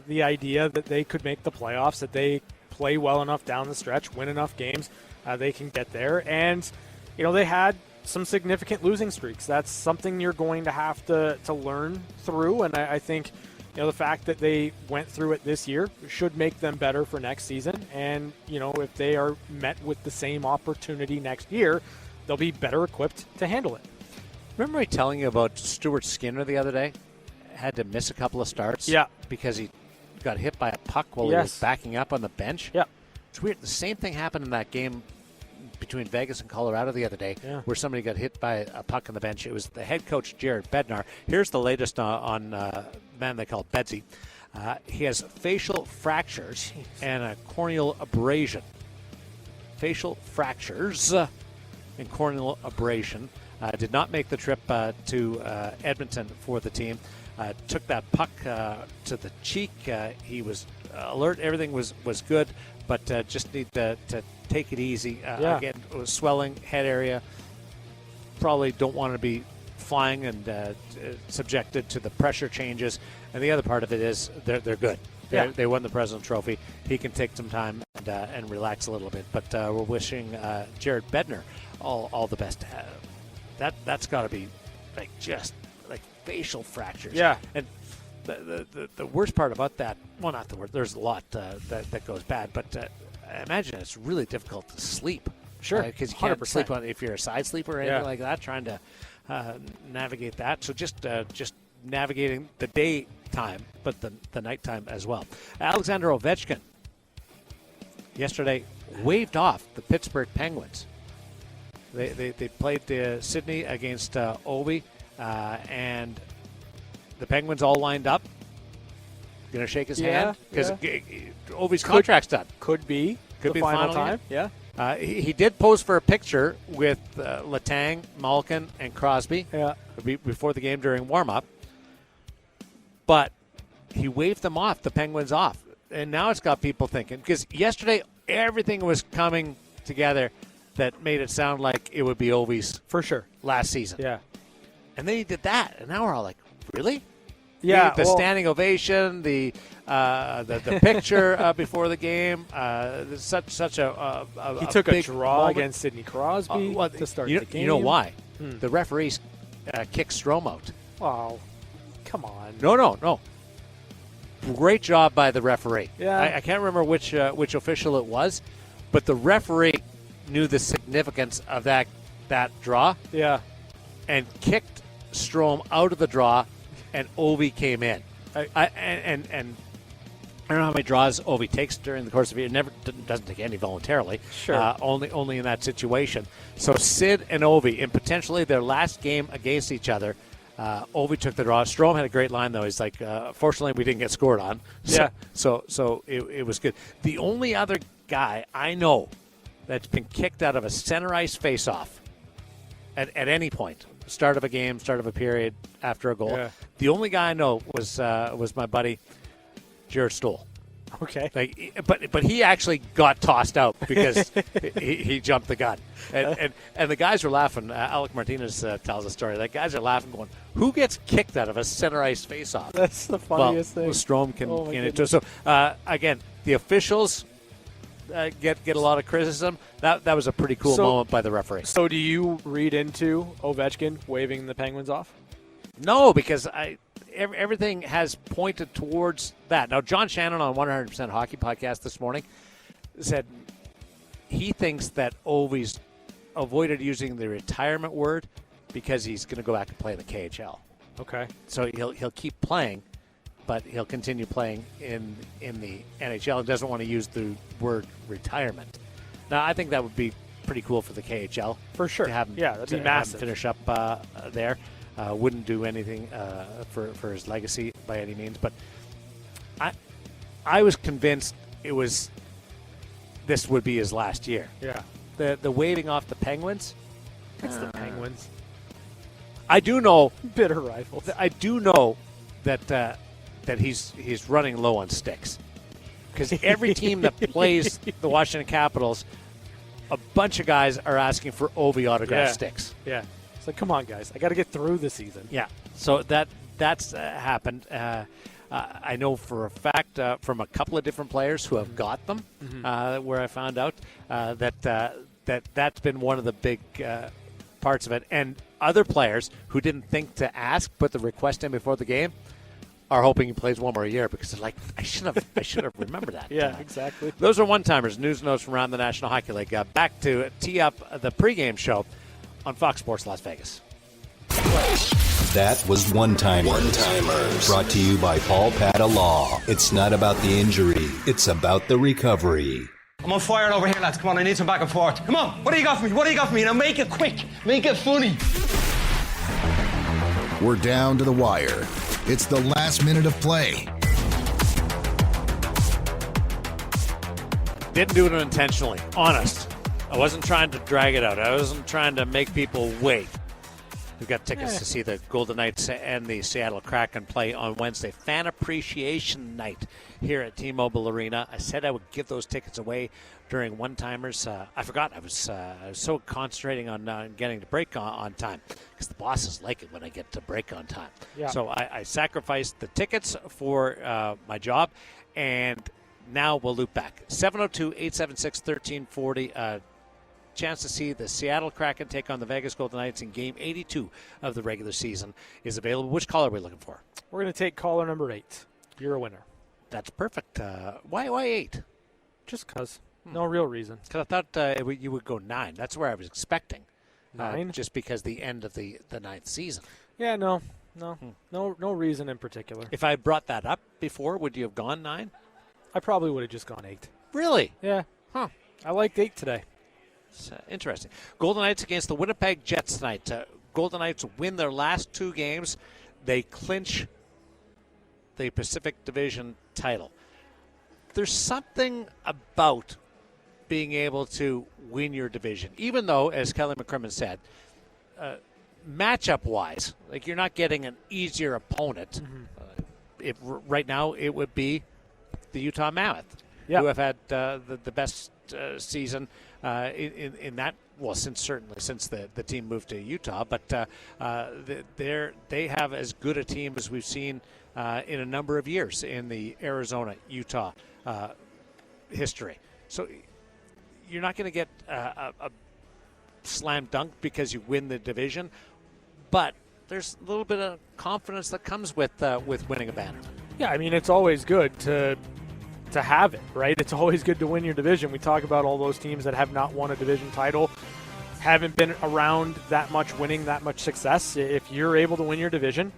The idea that they could make the playoffs, that they play well enough down the stretch, win enough games, they can get there. And, they had some significant losing streaks. That's something you're going to have to learn through. And I think, the fact that they went through it this year should make them better for next season. And, if they are met with the same opportunity next year, they'll be better equipped to handle it. Remember me telling you about Stuart Skinner the other day? Had to miss a couple of starts. Yeah. Because he got hit by a puck while he was backing up on the bench. Yeah. It's weird. The same thing happened in that game between Vegas and Colorado the other day, where somebody got hit by a puck on the bench. It was the head coach, Jared Bednar. Here's the latest on man they call Bedsy. He has facial fractures and a corneal abrasion. Facial fractures and corneal abrasion. Did not make the trip to Edmonton for the team. Took that puck to the cheek. He was alert. Everything was good, but just need to take it easy. Again, it was swelling, head area. Probably don't want to be flying and subjected to the pressure changes. And the other part of it is they're good. They won the President's Trophy. He can take some time and relax a little bit. But we're wishing Jared Bednar all the best. That's got to be just facial fractures. Yeah. And the worst part about that, well, not the worst, there's a lot that goes bad, but I imagine it's really difficult to sleep. Sure. Because you can't 100%. sleep on if you're a side sleeper or anything like that, trying to navigate that. So just navigating the daytime, but the nighttime as well. Alexander Ovechkin yesterday waved off the Pittsburgh Penguins. They played Sydney against Ovi. And the Penguins all lined up. Going to shake his hand because Ovi's contract's done. Could be the final time. Game. Yeah. He did pose for a picture with Letang, Malkin, and Crosby. Yeah. Before the game during warm-up, but he waved them off. The Penguins off, and now it's got people thinking because yesterday everything was coming together that made it sound like it would be Ovi's for sure last season. Yeah. And then he did that, and now we're all like, really? Yeah. The standing ovation, the picture before the game. Such a he took a big draw moment against Sidney Crosby to start the game. You know why? The referees kicked Strome out. Oh, come on. No. Great job by the referee. Yeah. I can't remember which official it was, but the referee knew the significance of that draw. Yeah. And kicked Strome out of the draw, and Ovi came in. And I don't know how many draws Ovi takes during the course of it. It doesn't take any voluntarily. Sure. Only in that situation. So Sid and Ovi, in potentially their last game against each other, Ovi took the draw. Strome had a great line, though. He's like, fortunately, we didn't get scored on. So it was good. The only other guy I know that's been kicked out of a center ice faceoff at any point, start of a game, start of a period, after a goal. Yeah. The only guy I know was my buddy Jared Stoll. Okay. But he actually got tossed out because he jumped the gun. And the guys were laughing. Alec Martinez tells a story. The guys are laughing going, who gets kicked out of a center ice faceoff? That's the funniest thing. Strome can into it. So, again, the officials get a lot of criticism. That was a pretty cool moment by the referee. So do you read into Ovechkin waving the Penguins off? No, because everything has pointed towards that. Now, John Shannon on 100% Hockey Podcast this morning said he thinks that Ovi's avoided using the retirement word because he's going to go back and play in the KHL. Okay. So he'll keep playing, but he'll continue playing in the NHL and doesn't want to use the word retirement. Now, I think that would be pretty cool for the KHL. For sure. To have him, that'd be have him massive. finish up there. Wouldn't do anything for his legacy by any means, but I was convinced this would be his last year. Yeah. The waving off the Penguins. It's the Penguins. I do know bitter rivals. I do know that he's running low on sticks, because every team that plays the Washington Capitals, a bunch of guys are asking for Ovi autograph sticks. Yeah. It's like, come on, guys. I got to get through the season. Yeah. So that's happened. I know for a fact from a couple of different players who have got them, where I found out that's been one of the big parts of it. And other players who didn't think to ask, put the request in before the game, are hoping he plays one more year, because they're like, I should have remembered that. Yeah, exactly. Those are one-timers. News and notes from around the National Hockey League. Back to tee up the pregame show on Fox Sports Las Vegas. That was One-Timers. Brought to you by Paul Pata Law. It's not about the injury, it's about the recovery. I'm on fire over here, lads. Come on, I need some back and forth. Come on, what do you got for me? What do you got for me? Now make it quick. Make it funny. We're down to the wire. It's the last minute of play. Didn't do it intentionally. Honest. I wasn't trying to drag it out. I wasn't trying to make people wait. We've got tickets to see the Golden Knights and the Seattle Kraken play on Wednesday. Fan Appreciation Night here at T-Mobile Arena. I said I would give those tickets away during one-timers. I forgot. I was so concentrating on getting to break on time, because the bosses like it when I get to break on time. Yeah. So I sacrificed the tickets for my job, and now we'll loop back. 702-876-1340. Chance to see the Seattle Kraken take on the Vegas Golden Knights in Game 82 of the regular season is available. Which caller are we looking for? We're going to take caller number 8. You're a winner. That's perfect. Why 8? Just because. No real reason. Because I thought you would go 9. That's where I was expecting. 9? Just because the end of the ninth season. Yeah, no reason in particular. If I brought that up before, would you have gone 9? I probably would have just gone 8. Really? Yeah. Huh. I liked 8 today. It's interesting. Golden Knights against the Winnipeg Jets tonight. Golden Knights win their last 2 games. They clinch the Pacific Division title. There's something about being able to win your division, even though, as Kelly McCrimmon said, matchup-wise, like, you're not getting an easier opponent. Right now, it would be the Utah Mammoth, who have had the best season in that, well, since the team moved to Utah, but they have as good a team as we've seen in a number of years in the Arizona-Utah history. So you're not going to get a slam dunk because you win the division, but there's a little bit of confidence that comes with winning a banner. Yeah, I mean, it's always good to have it, right? It's always good to win your division. We talk about all those teams that have not won a division title, haven't been around that much winning, that much success. If you're able to win your division,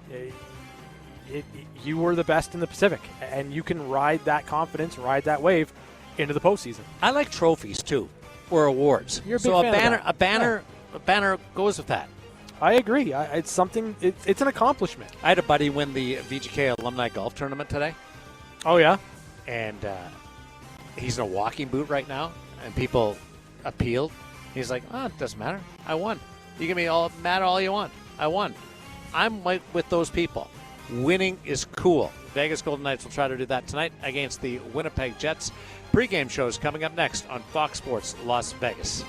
you were the best in the Pacific, and you can ride that confidence, ride that wave into the postseason. I like trophies too, or awards. You're a big so fan a banner goes with that. I agree. It's something. It's an accomplishment. I had a buddy win the VGK Alumni Golf Tournament today. Oh yeah. And he's in a walking boot right now, and people appealed. He's like, "Oh, it doesn't matter. I won. You can be mad all you want. I won." I'm with those people. Winning is cool. Vegas Golden Knights will try to do that tonight against the Winnipeg Jets. Pre-game shows coming up next on Fox Sports Las Vegas.